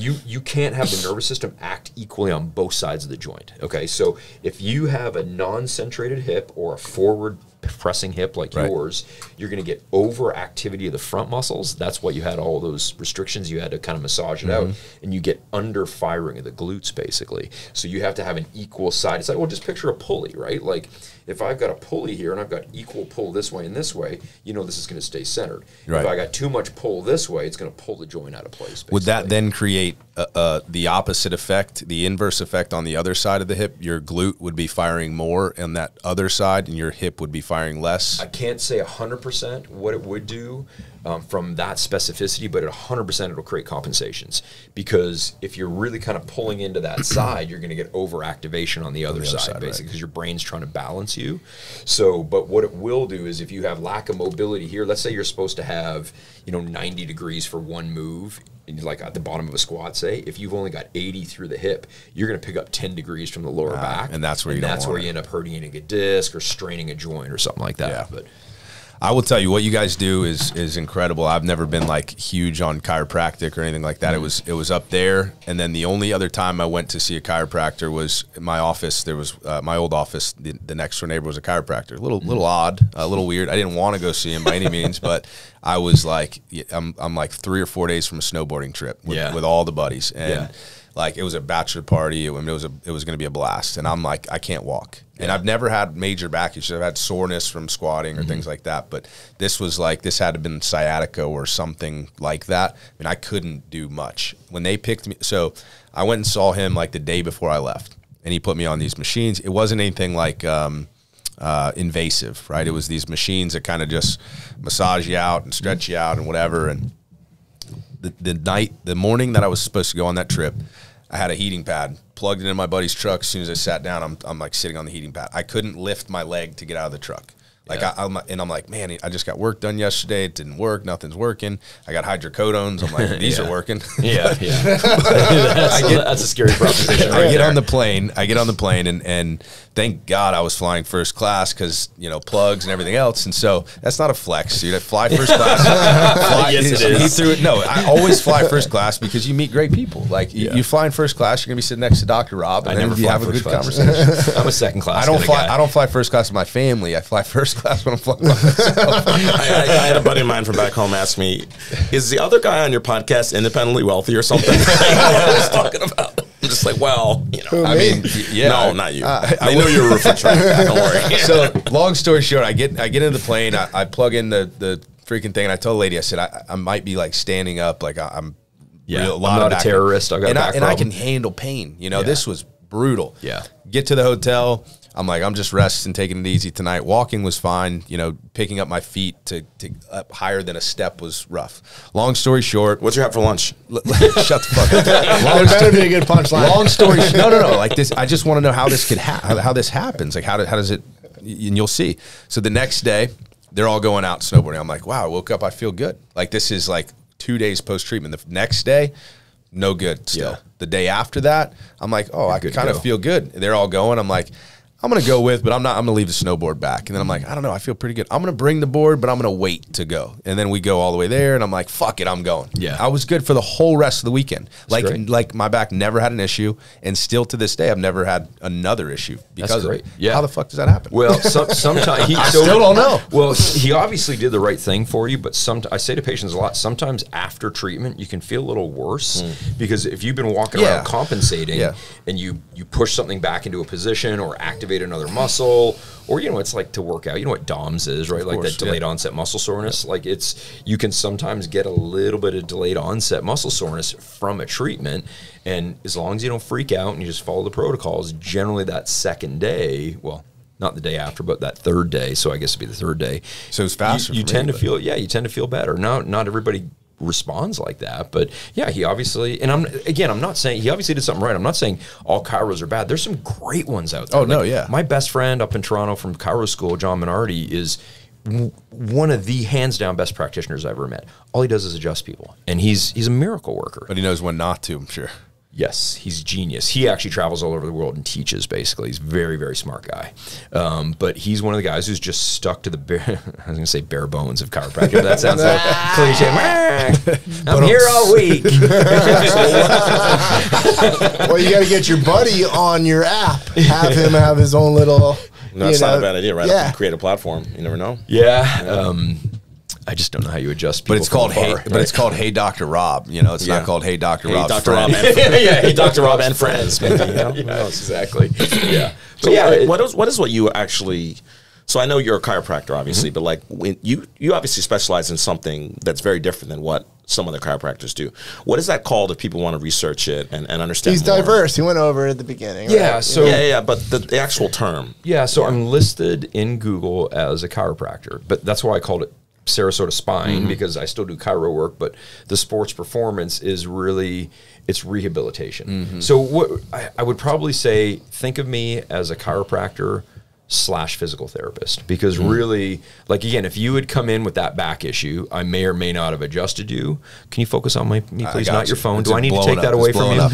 You can't have the nervous system act equally on both sides of the joint. Okay, so if you have a non-centrated hip or a forward pressing hip like yours, you're going to get overactivity of the front muscles. That's why you had all those restrictions. You had to kind of massage it out, and you get under firing of the glutes, basically. So you have to have an equal side. It's like, well, just picture a pulley, right? Like if I've got a pulley here and I've got equal pull this way and this way, this is going to stay centered. If I got too much pull this way, it's going to pull the joint out of place, basically. Would that then create the opposite effect, the inverse effect on the other side of the hip? Your glute would be firing more on that other side, and your hip would be firing less? I can't say 100% what it would do from that specificity, but at 100% it'll create compensations, because if you're really kind of pulling into that side, you're going to get overactivation on the other side, basically, because your brain's trying to balance you. So, but what it will do is if you have lack of mobility here, let's say you're supposed to have 90 degrees for one move, like at the bottom of a squat, say, if you've only got 80 through the hip, you're going to pick up 10 degrees from the lower back, and that's where you end up hurting a disc or straining a joint or something like that. Yeah. But I will tell you, what you guys do is incredible. I've never been like huge on chiropractic or anything like that. It was up there, and then the only other time I went to see a chiropractor was in my office. There was my old office. The next door neighbor was a chiropractor. A little odd, a little weird. I didn't want to go see him by any means, but I was like, I'm like 3 or 4 days from a snowboarding trip with all the buddies, and like it was a bachelor party. It was going to be a blast, and I'm like, I can't walk. And I've never had major back issues. I've had soreness from squatting or things like that. But this was like, this had to have been sciatica or something like that. I mean, I couldn't do much. When they picked me, so I went and saw him like the day before I left. And he put me on these machines. It wasn't anything like invasive, right? It was these machines that kind of just massage you out and stretch you out and whatever. And the morning that I was supposed to go on that trip, I had a heating pad, plugged it in my buddy's truck. As soon as I sat down, I'm like sitting on the heating pad. I couldn't lift my leg to get out of the truck. Like I'm like, man, I just got work done yesterday. It didn't work. Nothing's working. I got hydrocodones. I'm like, these are working. That's a scary proposition. I get on the plane, and thank God I was flying first class because plugs and everything else. And so that's not a flex, dude. I fly first class. Yes, it is. He threw it. No, I always fly first class because you meet great people. Like you fly in first class, you're gonna be sitting next to Dr. Rob, and then you have a good conversation. I'm a second class. I don't fly first class with my family. I fly first class when I'm flying by myself. I had a buddy of mine from back home ask me, "Is the other guy on your podcast independently wealthy or something?" I was talking about. I'm just like, well, I mean, yeah. No, not you. I know you're a refrigerator. Don't worry. So, long story short, I get into the plane. I plug in the freaking thing, and I told the lady, I said, I might be like standing up, like I'm. Yeah, I'm not a terrorist. I got a back and I can handle pain. This was brutal. Yeah. Get to the hotel. I'm like, I'm just resting, taking it easy tonight. Walking was fine. Picking up my feet to up higher than a step was rough. Long story short, what'd you have for lunch? Shut the fuck up. There better be a good punchline. Long story. No. Like this, I just want to know how this could how this happens. Like how does it? And you'll see. So the next day, they're all going out snowboarding. I'm like, wow. I woke up. I feel good. Like this is like 2 days post treatment. The next day, no good still. Yeah. The day after that, I'm like, oh, I kind of feel good. They're all going. I'm like, I'm going to go with, but I'm going to leave the snowboard back. And then I'm like, I don't know. I feel pretty good. I'm going to bring the board, but I'm going to wait to go. And then we go all the way there, and I'm like, fuck it, I'm going. Yeah. I was good for the whole rest of the weekend. Great. Like my back never had an issue, and still to this day, I've never had another issue because of it. Yeah. How the fuck does that happen? Well, sometimes I still don't know. Well, he obviously did the right thing for you, but I say to patients a lot, sometimes after treatment, you can feel a little worse because if you've been walking around compensating and you push something back into a position or activate another muscle, or it's like to work out. You know what DOMS is, right? Like that delayed onset muscle soreness. Like you can sometimes get a little bit of delayed onset muscle soreness from a treatment, and as long as you don't freak out and you just follow the protocols, generally that second day, well, not the day after, but that third day. So I guess it'd be the third day. So it's faster. You tend to feel, you tend to feel better. Not everybody responds like that, but yeah, he obviously, and I'm not saying he obviously did something right. I'm not saying all chiros are bad. There's some great ones out there. Oh, no, yeah. My best friend up in Toronto from chiro school, John Minardi, is one of the hands down best practitioners I've ever met. All he does is adjust people, and he's a miracle worker. But he knows when not to, I'm sure. Yes, he's genius. He actually travels all over the world and teaches, basically. He's a very, very smart guy. But he's one of the guys who's just stuck to the I was going to say bare bones of chiropractic. But that sounds like cliche. I'm here all week. Well, you got to get your buddy on your app. Have him have his own little... No, that's not a bad idea, right? Yeah. Create a platform. You never know. Yeah. I just don't know how you adjust people. But it's called it's called Hey Dr. Rob. It's not called Hey Dr. Rob. Dr. Rob and Hey Dr. Rob and friends. Maybe, exactly. Yeah. So what is what you actually? So I know you're a chiropractor, obviously, but like when you obviously specialize in something that's very different than what some other chiropractors do. What is that called if people want to research it and understand? He's more? diverse. He went over at the beginning. Yeah. Right? So but the actual term. Yeah. So I'm listed in Google as a chiropractor, but that's why I called it Sarasota Spine, because I still do chiro work, but the sports performance is really, it's rehabilitation. So what I would probably say, think of me as a chiropractor / physical therapist, because really, like, again, if you had come in with that back issue, I may or may not have adjusted you. Can you focus on me, please? Not your phone. Do I need to take that away from you?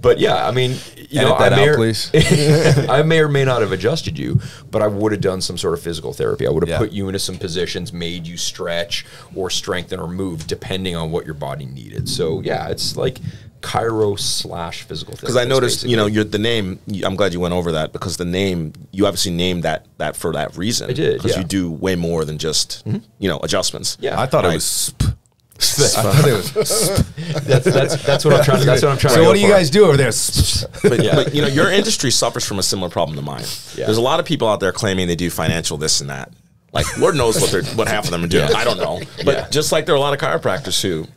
But yeah, I mean, I may or may not have adjusted you, but I would have done some sort of physical therapy. I would have put you into some positions, made you stretch or strengthen or move, depending on what your body needed. So yeah, it's like chiro / physical therapy. Because I noticed, the name. I'm glad you went over that, because the name, you obviously named that for that reason. I did, because you do way more than just adjustments. Yeah, I thought it was. That's what I'm trying to. That's what I'm trying. So what do you guys do over there? But your industry suffers from a similar problem to mine. Yeah. There's a lot of people out there claiming they do financial this and that. Like, Lord knows what half of them are doing. I don't know. But just like there are a lot of chiropractors who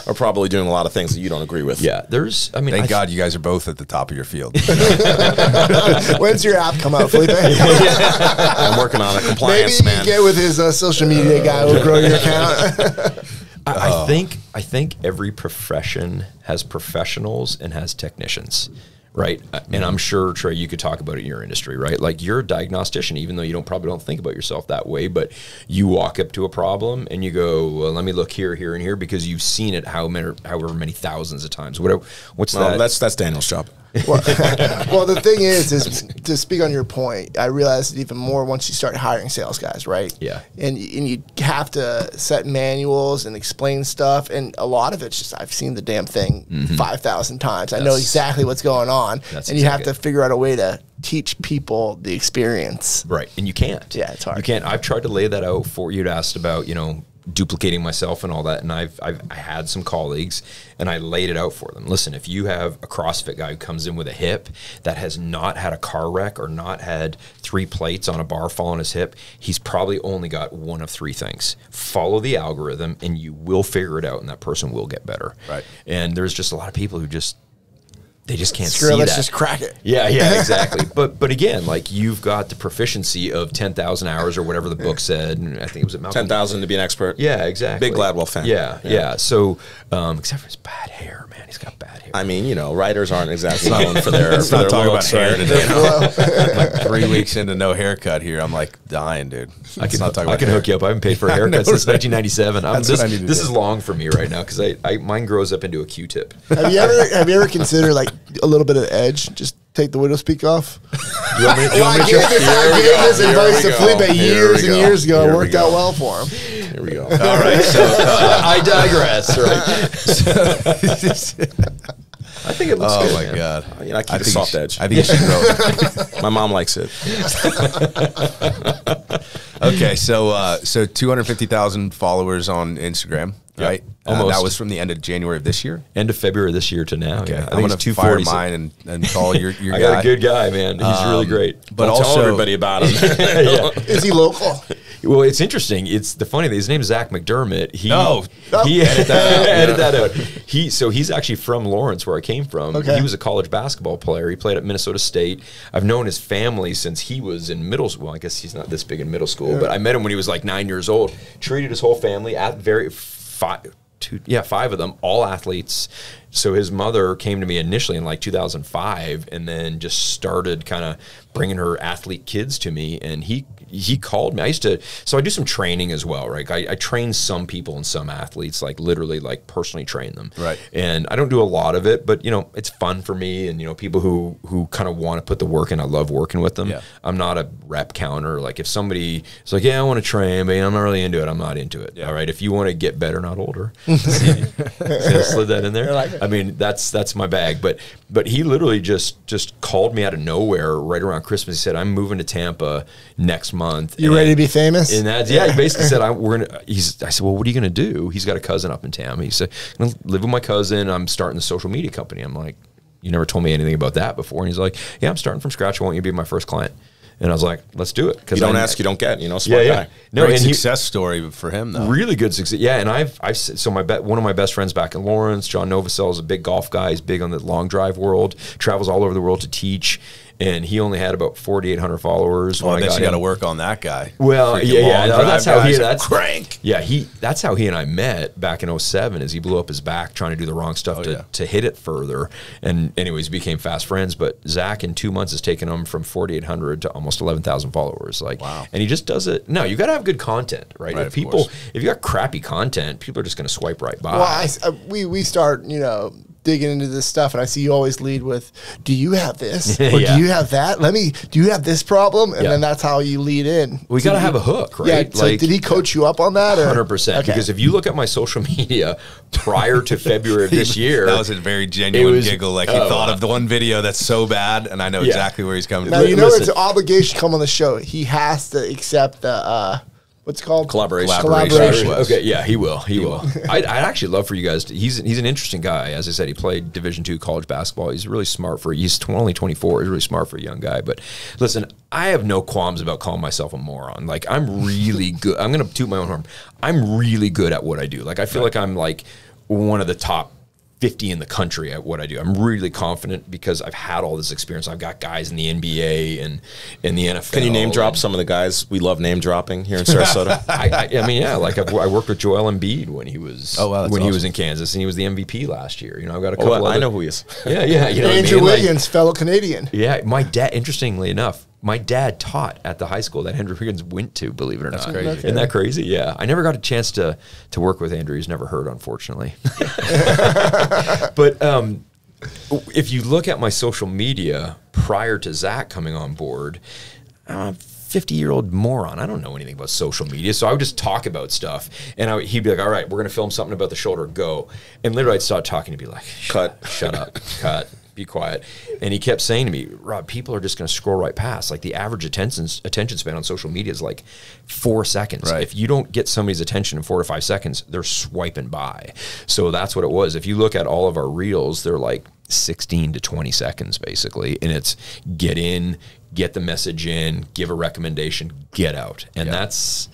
are probably doing a lot of things that you don't agree with. Yeah, thank God you guys are both at the top of your field. When's your app come out, Felipe? I'm working on a compliance, Maybe get with his social media guy who will grow your account. I think every profession has professionals and has technicians, right? And I'm sure, Trey, you could talk about it in your industry, right? Like, you're a diagnostician, even though you probably don't think about yourself that way, but you walk up to a problem and you go, well, let me look here, here, and here, because you've seen it however many thousands of times. What's that? That's Daniel's job. Well, the thing is to speak on your point, I realized it even more once you start hiring sales guys, right? Yeah. And you have to set manuals and explain stuff, and a lot of it's just, I've seen the damn thing 5,000 times. I know exactly what's going on, and you have to figure out a way to teach people the experience. Right, and you can't. Yeah, it's hard. You can't. I've tried to lay that out for you. You'd asked about, duplicating myself and all that, and I had some colleagues, and I laid it out for them. Listen, if you have a CrossFit guy who comes in with a hip that has not had a car wreck or not had 3 plates on a bar fall on his hip, he's probably only got one of 3 things. Follow the algorithm, and you will figure it out, and that person will get better. Right. And there's just a lot of people who just can't Screw see it, let's that. just crack it. Yeah, exactly. But again, like, you've got the proficiency of 10,000 hours or whatever the book said, and I think it was at Malcolm. 10,000 to be an expert. Yeah, exactly. Big Gladwell fan. Yeah. So, except for his bad hair, man, he's got bad hair. I mean, writers aren't exactly known for their. Let's not talk about looks, hair right? today. Like 3 weeks into no haircut here, I'm like dying, dude. I can hook you up. I haven't paid for a haircut since 1997. This is long for me right now, because mine grows up into a Q-tip. Have you ever considered, like, a little bit of edge, just take the widow's peak off? You want me to- I gave this advice to Felipe years and years ago. It Here we worked go. out well for him. Here we go. All right. So I digress. Right. I think it looks oh good. my man. God. You know, I keep a think soft you should- edge. I think you should grow it. My mom likes it. Okay, so 250,000 followers on Instagram, right? almost. That was from the end of January of this year. End of February this year to now. Okay, Yeah. I'm gonna it's fire 240. mine and call your I guy. got a good guy, man. He's really great. But Don't also tell everybody about him. Yeah. Is he local? Well, it's interesting. It's the funny thing. His name is Zach McDermott. He No. he edit that out. He's actually from Lawrence, where I came from. Okay. He was a college basketball player. He played at Minnesota State. I've known his family since he was in middle school. I guess he's not this big in middle school, but I met him when he was like 9 years old. Treated his whole family at five of them, all athletes. So his mother came to me initially in like 2005, and then just started kind of bringing her athlete kids to me. And he called me. I do some training as well, right? I train some people and some athletes, like literally, like personally train them. Right. And I don't do a lot of it, but it's fun for me. And people who kind of want to put the work in, I love working with them. Yeah. I'm not a rep counter. Like if somebody is like, yeah, I want to train, but I'm not really into it, I'm not into it. Yeah. All right. If you want to get better, not older. See, I slid that in there. I like it. I mean, that's my bag. But he literally just called me out of nowhere right around Christmas. He said, I'm moving to Tampa next month. You ready to be famous? And that's, yeah, he basically said, I said, well, what are you going to do? He's got a cousin up in Tampa. He said, I'm going to live with my cousin. I'm starting the social media company. I'm like, you never told me anything about that before. And he's like, yeah, I'm starting from scratch. I want you to be my first client. And I was like, let's do it. You don't ask, you don't get. Smart guy. No, great and he- success story for him, though. Really good success. Yeah, and one of my best friends back in Lawrence, John Novosel, is a big golf guy. He's big on the long drive world, travels all over the world to teach, and he only had about 4,800 followers. Well, I when bet you got got to him. work on that guy. Well, Freaking yeah, long no, drive that's how guys. that's crank. Yeah, that's how he and I met back in 07, is he blew up his back trying to do the wrong stuff to hit it further. And anyways, became fast friends. But Zach in 2 months has taken him from 4,800 to almost 11,000 followers. Like, wow. And he just does it. No, you got to have good content, right? Right, If you got crappy content, people are just going to swipe right by. Well, we start, digging into this stuff, and I see you always lead with, do you have this? Or Yeah. do you have that? Do you have this problem? And Yeah. then that's how you lead in. We got to have a hook, right? Yeah, so did he coach you up on that? Or? 100%. Okay. Because if you look at my social media prior to February of this year, That was a very genuine was- giggle. Like he oh, thought of the one video that's so bad, and I know Yeah. exactly where he's coming Now, from. you know Listen. it's an obligation to come on the show. He has to accept the, what's it called? Collaboration. Collaboration. Okay, yeah, he will. He will. I'd actually love for you guys to. He's an interesting guy. As I said, he played Division II college basketball. He's really smart he's only 24. He's really smart for a young guy. But listen, I have no qualms about calling myself a moron. Like, I'm really good. I'm going to toot my own horn. I'm really good at what I do. Like, I feel like I'm like one of the top 50 in the country at what I do. I'm really confident because I've had all this experience. I've got guys in the NBA and in the NFL. Can you name drop some of the guys we love name dropping here in Sarasota? I mean, yeah, like I worked with Joel Embiid when he was Oh, wow, that's when he was awesome. in Kansas, and he was the MVP last year. I've got a couple. I other- know who he is. Yeah, yeah. You know what I Andrew mean? Like, Wiggins, fellow Canadian. yeah, my dad. Interestingly enough, my dad taught at the high school that Andrew Wiggins went to. Believe it or not, crazy. Okay. Isn't that crazy? Yeah, I never got a chance to work with Andrew. He's never heard, unfortunately. But if you look at my social media prior to Zach coming on board, 50-year-old moron. I don't know anything about social media, so I would just talk about stuff, and he'd be like, "All right, we're going to film something about the shoulder. Go." And literally, I'd start talking to be like, Cut. Shut up, cut, be quiet." And he kept saying to me, "Rob, people are just going to scroll right past. Like the average attention span on social media is like 4 seconds. Right. If you don't get somebody's attention in 4 to 5 seconds, they're swiping by." So that's what it was. If you look at all of our reels, they're like 16 to 20 seconds basically, and it's get in, get the message in, give a recommendation, get out. And that's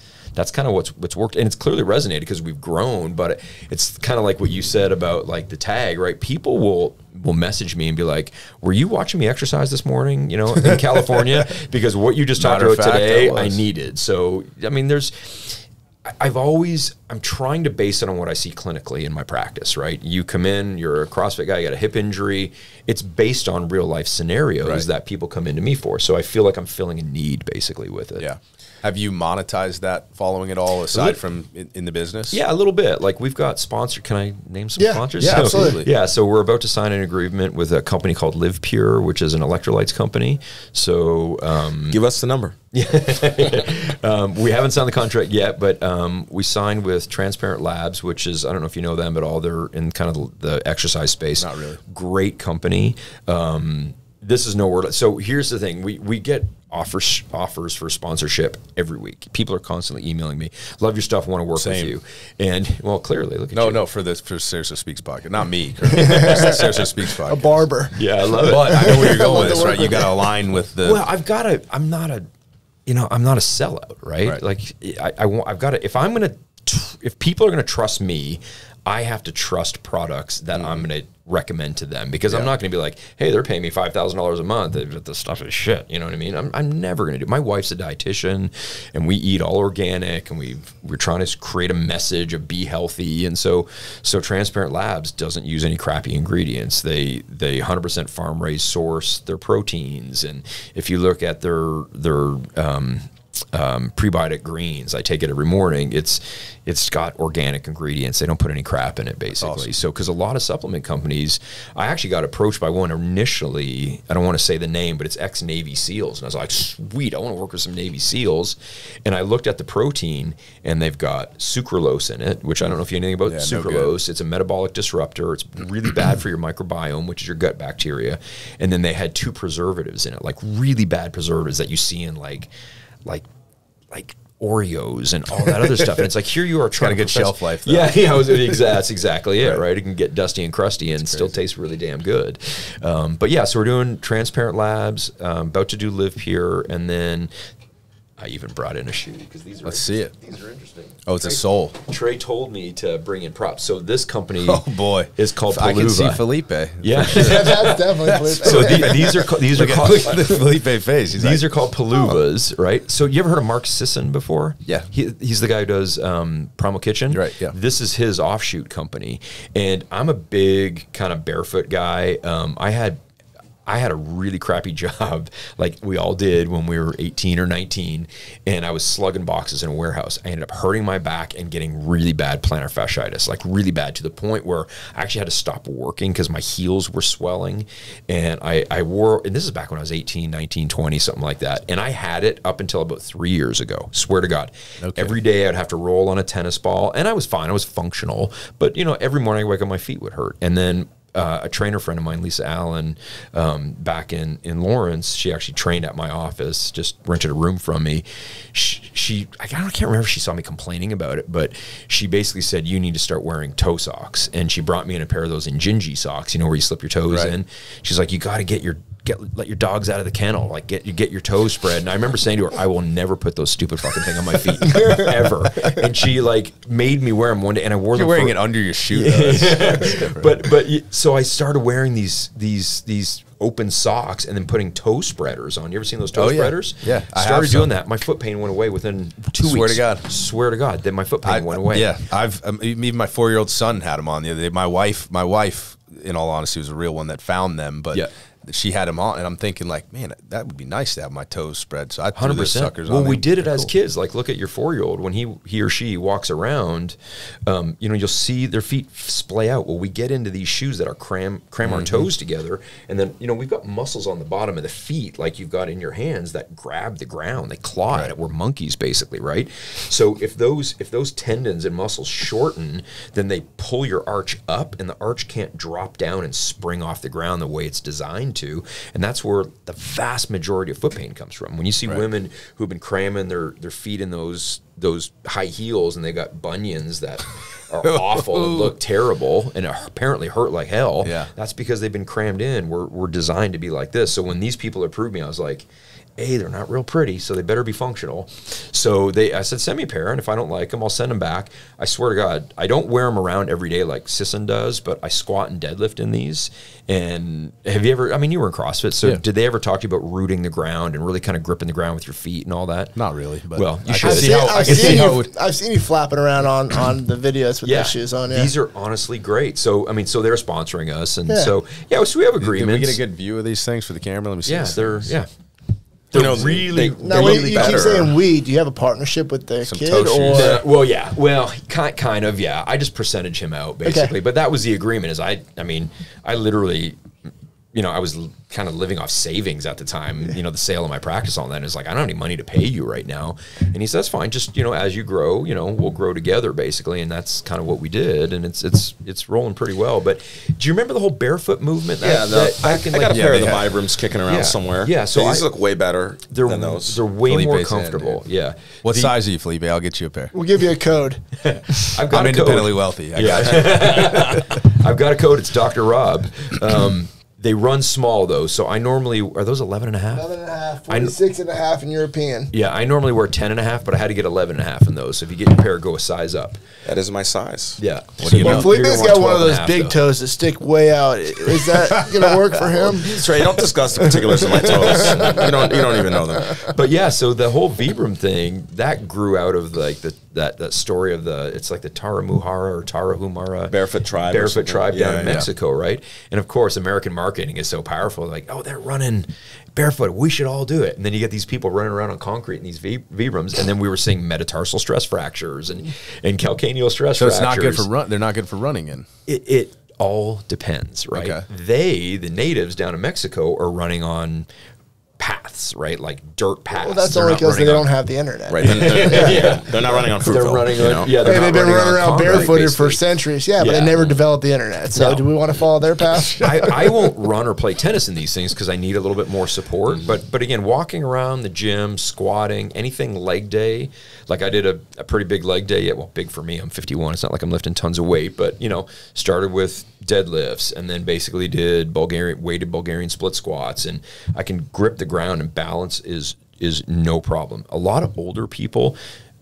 kind of what's worked, and it's clearly resonated because we've grown. But it's kind of like what you said about like the tag, right? People will message me and be like, "Were you watching me exercise this morning, in California? Because what you just talked Matter of about fact, today, I I was." needed." So I mean, I've always I'm trying to base it on what I see clinically in my practice, right? You come in, you're a CrossFit guy, you got a hip injury. It's based on real life scenarios that people come into me for. So I feel like I'm filling a need basically with it. Yeah. Have you monetized that following it all aside from in the business? Yeah, a little bit. Like we've got sponsor. Can I name some sponsors? Yeah, absolutely. Yeah, so we're about to sign an agreement with a company called Live Pure, which is an electrolytes company. So give us the number. we haven't signed the contract yet, but we signed with Transparent Labs, which is, I don't know if you know them at all. They're in kind of the exercise space. Not really. Great company. This is no word. So here's the thing. We get offers for sponsorship every week. People are constantly emailing me. Love your stuff. Want to work with you. And well, clearly, look at you. No, for Sarasota Speaks podcast. Not me. Sarasota Speaks podcast. A barber. Yeah, I love it. But I know where you're going with this, right? You got to align with the. Well, I'm not a sellout, right? Like I've got to, if people are going to trust me, I have to trust products that I'm going to recommend to them, because I'm not going to be like, hey, they're paying me $5,000 a month. This stuff is shit. You know what I mean? I'm never going to do. My wife's a dietitian, and we eat all organic, and we're trying to create a message of be healthy. And so Transparent Labs doesn't use any crappy ingredients. They 100% farm raised source their proteins, and if you look at their prebiotic greens, I take it every morning. It's got organic ingredients. They don't put any crap in it, basically. Awesome. So, because a lot of supplement companies, I actually got approached by one initially. I don't want to say the name, but it's ex-Navy SEALs, and I was like, sweet, I want to work with some Navy SEAls. And I looked at the protein, and they've got sucralose in it, which I don't know if you know anything about sucralose. It's a metabolic disruptor. It's really bad for your microbiome, which is your gut bacteria. And then they had 2 preservatives in it, like really bad preservatives that you see in like Oreos and all that other stuff. And it's like, here you are trying to get shelf life, though. Yeah, that's exactly it, right? It can get dusty and crusty and still taste really damn good. But yeah, so we're doing Transparent Labs, about to do Live Pure, and then I even brought in a shoe, because these are These are interesting. Oh, it's a sole. Trey told me to bring in props. So this company is called Peluva. I can see Felipe. Yeah. That's definitely Felipe. So these are called look at the Felipe face. These are called Peluvas, right? So you ever heard of Mark Sisson before? Yeah. He's the guy who does Primal Kitchen. Right, yeah. This is his offshoot company. And I'm a big kind of barefoot guy. I had a really crappy job, like we all did when we were 18 or 19, and I was slugging boxes in a warehouse. I ended up hurting my back and getting really bad plantar fasciitis, like really bad, to the point where I actually had to stop working because my heels were swelling. And I wore, and this is back when I was 18, 19, 20, something like that. And I had it up until about 3 years ago, swear to God. Okay. Every day I'd have to roll on a tennis ball, and I was fine, I was functional. But, every morning I wake up, my feet would hurt. And then a trainer friend of mine, Lisa Allen, back in Lawrence, she actually trained at my office, just rented a room from me. I can't remember if she saw me complaining about it, but she basically said, you need to start wearing toe socks. And she brought me in a pair of those Injinji socks, where you slip your toes in. She's like, you got to let your dogs out of the kennel, like get your toes spread. And I remember saying to her, I will never put those stupid fucking thing on my feet ever. And she made me wear them one day, and I wore them. You're wearing it under your shoe. So I started wearing these open socks and then putting toe spreaders on. You ever seen those toe spreaders? Yeah. I started doing that. My foot pain went away within 2 weeks. Swear to God. Then my foot pain went away. Yeah. Even my 4-year-old son had them on the other day. My wife, in all honesty, was a real one that found them, but she had them on, and I'm thinking, like, man, that would be nice to have my toes spread. So I threw those suckers on. Well, we did it as kids. Like, look at your 4-year-old. When he or she walks around, you'll see their feet splay out. Well, we get into these shoes that are cram our toes together, and then we've got muscles on the bottom of the feet, like you've got in your hands, that grab the ground. They claw at it. We're monkeys, basically, right? So if those tendons and muscles shorten, then they pull your arch up, and the arch can't drop down and spring off the ground the way it's designed to, and that's where the vast majority of foot pain comes from. When you see women who've been cramming their feet in those high heels, and they got bunions that are awful and look terrible and apparently hurt like hell, that's because they've been crammed in. We're designed to be like this. So when these people approved me, I was like, they're not real pretty, so they better be functional. So I said, send me a pair, and if I don't like them, I'll send them back. I swear to God, I don't wear them around every day like Sisson does, but I squat and deadlift in these. And have you ever, I mean, you were in CrossFit, so did they ever talk to you about rooting the ground and really kind of gripping the ground with your feet and all that? Not really, but well, you I should. can see how. I can see how. I've seen you flapping around on the videos with those shoes on. Yeah. These are honestly great. So I mean, so they're sponsoring us, and so we have agreements. Did we get a good view of these things for the camera? Let me see. Yeah, they're They're really. Now, wait, you keep saying we. Do you have a partnership with the kid, or? Well, kind of, yeah. I just percentage him out basically, but that was the agreement. Is I mean, I literally, I was kind of living off savings at the time. The sale of my practice on that is like, I don't have any money to pay you right now. And he said, that's fine. Just as you grow, we'll grow together basically. And that's kind of what we did. And it's rolling pretty well. But do you remember the whole barefoot movement? I got a pair of the Vibrams kicking around somewhere. Yeah, so these look way better than those. They're way more comfortable. Yeah. What size are you, Felipe? I'll get you a pair. We'll give you a code. I'm independently wealthy. I've got a code. It's Dr. Rob. They run small, though, so I normally... Are those 11 and a half? 11 and a half, 46 and a half in European. Yeah, I normally wear 10 and a half, but I had to get 11 and a half in those. So if you get your pair, go a size up. That is my size. Yeah. Well, Felipe's got one of those big toes that stick way out. Is that going to work for him? That's right. Don't discuss the particulars of my toes. You don't even know them. But yeah, so the whole Vibram thing, that grew out of like that story of it's like the Tarahumara or Tarahumara Barefoot tribe down in Mexico, right? And of course, American marketing is so powerful. Like, oh, they're running barefoot. We should all do it. And then you get these people running around on concrete in these Vibrams, and then we were seeing metatarsal stress fractures and calcaneal stress fractures. So it's not good for they're not good for running in. It all depends, right? Okay. The natives down in Mexico, are running on paths, right? Like dirt paths. Well, that's only because they don't have the internet. Right. They're not running on Fruitville. They're running on, they've been running around barefooted for centuries. Yeah, but they never developed the internet. So do we want to follow their path? I won't run or play tennis in these things because I need a little bit more support. But again, walking around the gym, squatting, anything leg day, like I did a pretty big leg day. Yeah, well, big for me. I'm 51. It's not like I'm lifting tons of weight, but started with deadlifts and then basically did weighted Bulgarian split squats, and I can grip the ground, and balance is no problem. A lot of older people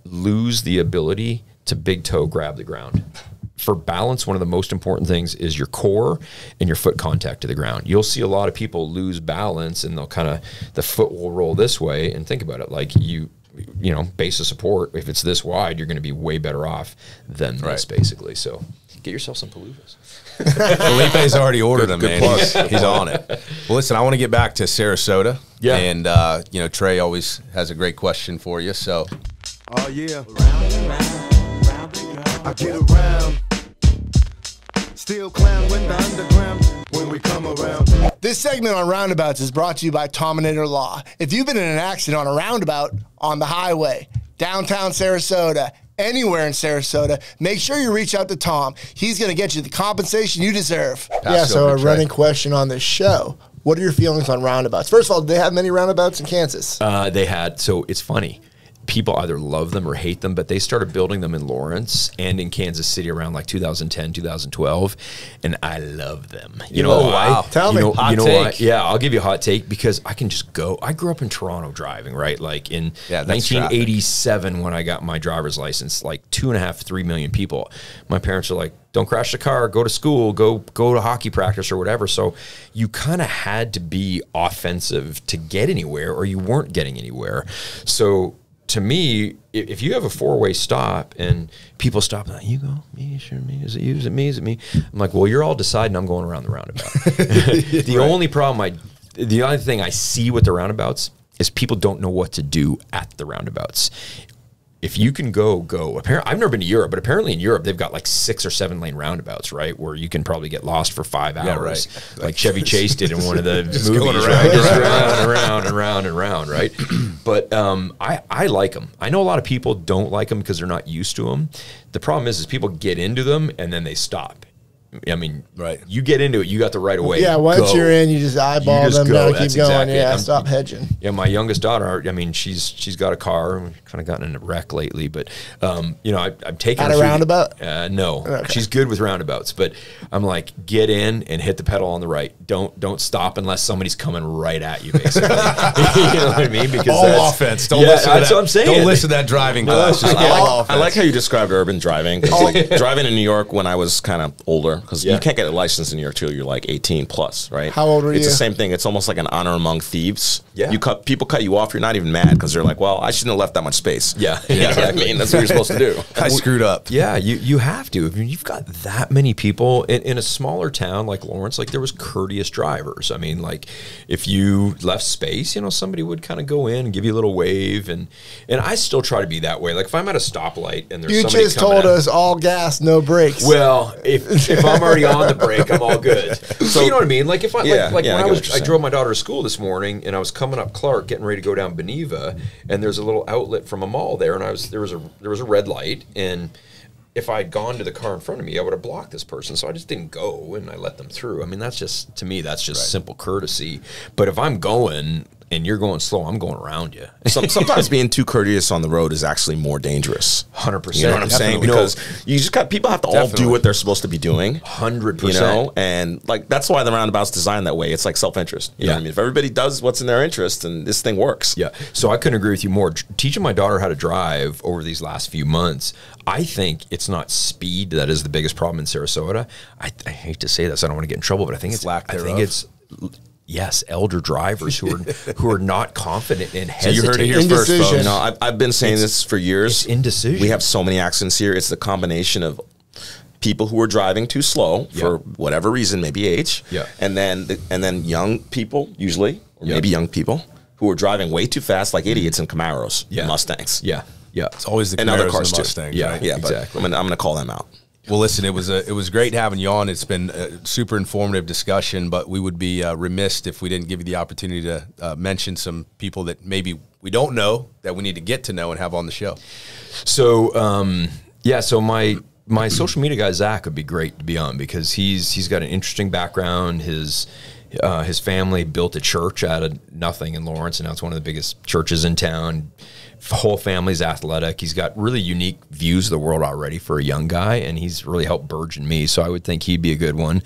lose the ability to big toe grab the ground. For balance, one of the most important things is your core and your foot contact to the ground. You'll see a lot of people lose balance, and the foot will roll this way. And think about it, like base of support, if it's this wide, you're going to be way better off than this, basically. So get yourself some Paluvas. Felipe's already ordered them, man. He's on it. Well, listen, I want to get back to Sarasota. Yeah. And, Trey always has a great question for you. So, oh, yeah. Round and round, I get around. Still clown with the underground when we come around. This segment on Roundabouts is brought to you by Tominator Law. If you've been in an accident on a roundabout, on the highway, downtown Sarasota, anywhere in Sarasota, make sure you reach out to Tom. He's going to get you the compensation you deserve. So a running question on this show. What are your feelings on roundabouts? First of all, did they have many roundabouts in Kansas? They had. So it's funny. People either love them or hate them, but they started building them in Lawrence and in Kansas City around like 2010, 2012, and I love them. You know why? Wow. Tell me. Hot take. Why? Yeah, I'll give you a hot take because I can just go. I grew up in Toronto driving, right? Like in 1987 when I got my driver's license, like 2.5, 3 million people. My parents are like, don't crash the car, go to school, go to hockey practice or whatever. So you kind of had to be offensive to get anywhere or you weren't getting anywhere. So to me, if you have a four-way stop and people stop, like, you go, me, sure, me, is it you, is it me, is it me? I'm like, well, you're all deciding I'm going around the roundabout. The only problem the only thing I see with the roundabouts is people don't know what to do at the roundabouts. If you can go. Apparently, I've never been to Europe, but apparently in Europe they've got like 6 or 7 lane roundabouts, right, where you can probably get lost for 5 hours, right. like Chevy Chase did in one of the movies, right? Just round and round, right? But I like them. I know a lot of people don't like them because they're not used to them. The problem is people get into them and then they stop. I mean, right. You get into it, you got the right of way. Yeah, once you're in, you just eyeball them, now keep going. Yeah, stop hedging. Yeah, my youngest daughter, I mean, she's got a car. We've kind of gotten in a wreck lately, but I'm taking her a roundabout. No, okay. She's good with roundabouts, but I'm like, get in and hit the pedal on the right. don't stop unless somebody's coming right at you, basically. You know what I mean? Because all offense. Don't yeah, listen to that's that. what I'm saying. Don't listen to that driving class. Just all offense. I like how you described urban driving. 'Cause, like driving in New York when I was kind of older, because you can't get a license in New York till you're like 18 plus, right? How old were It's you? the same thing. It's almost like an honor among thieves. Yeah. People cut you off. You're not even mad because they're like, well, I shouldn't have left that much space. Yeah. You know what I mean? That's what you're supposed to do. I screwed up. Yeah, you have to. I mean, you've got that many people in a smaller town like Lawrence. Like there was courteous drivers. I mean, like if you left space, you know, somebody would kind of go in and give you a little wave, and I still try to be that way. Like if I'm at a stoplight and there's You somebody just coming told us all gas, no brakes. Well, if I'm already on the brake, I'm all good. So you know what I mean? Like if I Yeah, like yeah, I when get what you're I saying. drove my daughter to school this morning and I was coming up Clark, getting ready to go down Beneva, and there's a little outlet from a mall there, and there was a red light, and if I had gone to the car in front of me, I would have blocked this person. So I just didn't go, and I let them through. I mean, that's just, to me, that's just simple courtesy. But if I'm going and you're going slow, I'm going around you. Sometimes being too courteous on the road is actually more dangerous. 100%. You know what I'm saying? No, Because you just got people have to all do what they're supposed to be doing. 100%. You know, and like that's why the roundabout's designed that way. It's like self-interest. You know what I mean? If everybody does what's in their interest, then this thing works. Yeah. So I couldn't agree with you more. Teaching my daughter how to drive over these last few months, I think it's not speed that is the biggest problem in Sarasota. I hate to say this, I don't want to get in trouble, but I think it's yes, elder drivers who are not confident and So you hesitate. heard it here first, Indecision. folks. You know, I've been saying this for years. It's indecision. We have so many accidents here. It's the combination of people who are driving too slow for whatever reason, maybe age, and then young people usually, or maybe young people who are driving way too fast, like idiots in Camaros, and Mustangs, Yeah. It's always the and Camaros other and cars the too. Mustangs, Yeah, right? Yeah, exactly. but I'm gonna call them out. Well, listen, it was great having you on. It's been a super informative discussion, but we would be remiss if we didn't give you the opportunity to mention some people that maybe we don't know that we need to get to know and have on the show. So so my social media guy Zach would be great to be on because he's got an interesting background. His family built a church out of nothing in Lawrence, and now it's one of the biggest churches in town. Whole family's athletic. He's got really unique views of the world already for a young guy, and he's really helped burgeon me. So I would think he'd be a good one.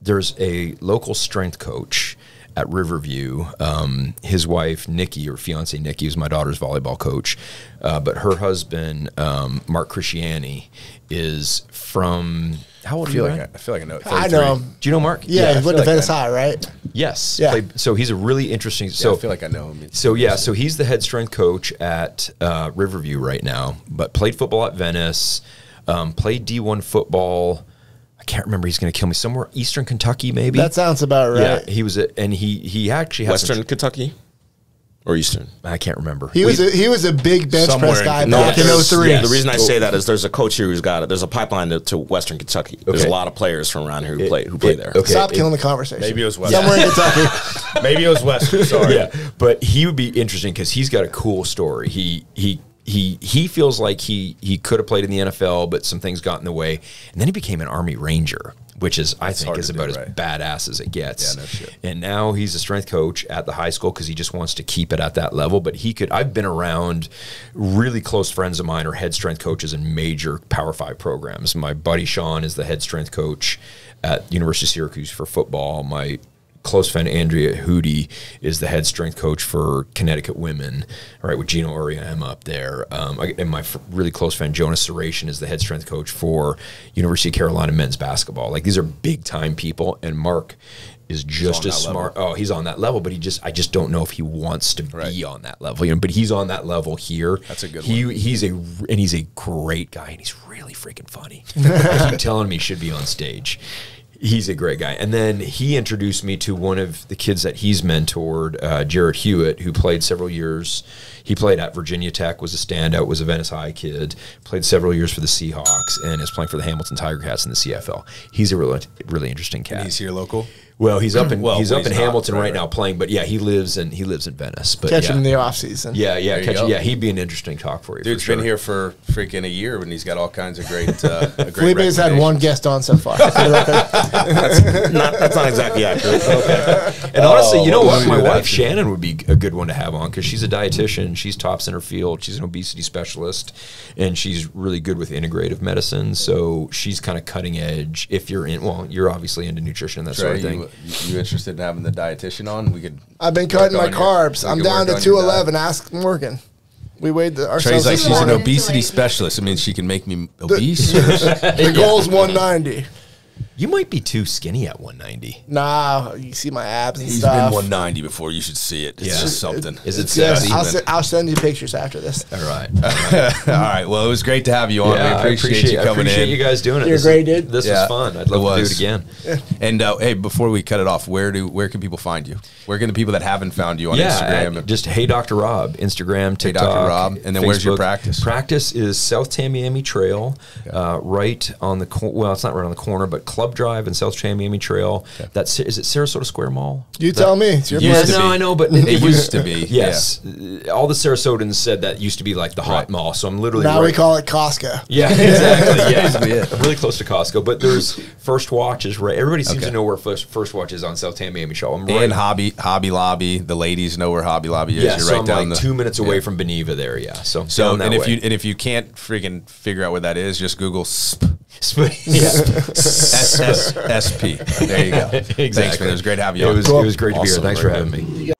There's a local strength coach at Riverview. His wife, Nikki, or fiance Nikki, was my daughter's volleyball coach. But her husband, Mark Christiani, is from, how old are you? I feel like I know it. I know him. Do you know Mark? Yeah, he I went feel to like Venice High, right? Yes. Yeah. So he's a really interesting. I feel like I know him. So he's the head strength coach at Riverview right now, but played football at Venice, played D1 football. I can't remember. He's going to kill me. Somewhere Eastern Kentucky, maybe. That sounds about right. Yeah, he was, and he actually has Western Kentucky or Eastern? I can't remember. He was a big bench Somewhere press in guy Kentucky. back in there's- 03. yes. The reason I say that is there's a coach here who's got it. There's a pipeline to Western Kentucky. There's Okay. a lot of players from around here who play there. okay. Stop killing the conversation. Maybe it was Western. Somewhere in Kentucky. Maybe it was Western. Sorry. Yeah, but he would be interesting because he's got a cool story. He feels like he could have played in the NFL, but some things got in the way, and then he became an Army Ranger, which is I think hard is to about do, as right? badass as it gets. Yeah, no shit. And now he's a strength coach at the high school because he just wants to keep it at that level. But I've been around really close friends of mine are head strength coaches in major Power 5 programs. My buddy Sean is the head strength coach at University of Syracuse for football. My close friend Andrea Hootie is the head strength coach for Connecticut women, all right, with Gino Oriema up there. And my really close friend Jonas Serration is the head strength coach for University of Carolina men's basketball. Like these are big time people, and Mark is just as smart. Oh, he's on that level, but I just don't know if he wants to be on that level. You know, but he's on that level here. That's a good one. He's a great guy, and he's really freaking funny. I keep telling him he should be on stage. He's a great guy. And then he introduced me to one of the kids that he's mentored, Jarrett Hewitt, who played several years. He played at Virginia Tech, was a standout, was a Venice High kid, played several years for the Seahawks, and is playing for the Hamilton Tiger Cats in the CFL. He's a really interesting cat. And he's here local. Well, he's up in Well, he's up in not, Hamilton right right. now playing, but yeah, he lives in Venice. But Catch yeah. him in the off season. Yeah, There you go. yeah, he'd be an interesting talk for you. Dude's for sure. been here for freaking a year, and he's got all kinds of great. great Felipe's had one guest on so far. That's not exactly accurate. And honestly, you know what? My we'll do wife that. Shannon would be a good one to have on because she's a dietitian. She's tops in her field. She's an obesity specialist, and she's really good with integrative medicine. So she's kind of cutting edge. If you're you're obviously into nutrition and that sort of thing. you interested in having the dietitian on? We could. I've been cutting my work on carbs. we I'm could down work to on your diet. 211. Ask Morgan. We weighed ourselves Trey's like this she's an morning. obesity specialist. I mean, she can make me obese. The goal's 190. You might be too skinny at 190. Nah, you see my abs and He's stuff. been 190 before. You should see it. It's Yeah. just something. Is it Yes, sexy? I'll send you pictures after this. All right. All right. Well, it was great to have you on. Yeah, we appreciate you I coming appreciate in. you guys doing it. You're This great, dude. This Yeah, was fun. I'd love it to do it was. again. And hey, before we cut it off, where can people find you? Where can the people that haven't found you on Instagram? at just Hey Dr. Rob, Instagram, TikTok, Rob. And then where's your Facebook. practice? Practice is South Tamiami Trail, right on the well, it's not right on the corner, but Club Drive and South Tamiami Trail. That's is it Sarasota Square Mall? You tell me. It's your Used place. to no, be. I know, but It used to be, Yes, all the Sarasotans said that used to be like the hot Right. mall. So I'm literally Now we right- call it Costco. Yeah, exactly. Yeah, really close to Costco. But there's First Watch is right. Everybody seems Okay. to know where First Watch is on South Tamiami Show. I'm right. And Hobby Lobby. The ladies know where Hobby Lobby is. Yeah, You're so right I'm down like the 2 minutes away yeah. from Beneva there. Yeah, so So down that and if way. you can't freaking figure out where that is, just Google SSP. yeah. There you go. Thanks, man. It was great having you. It on. was great to be here. Awesome. Thanks for Very having good. me.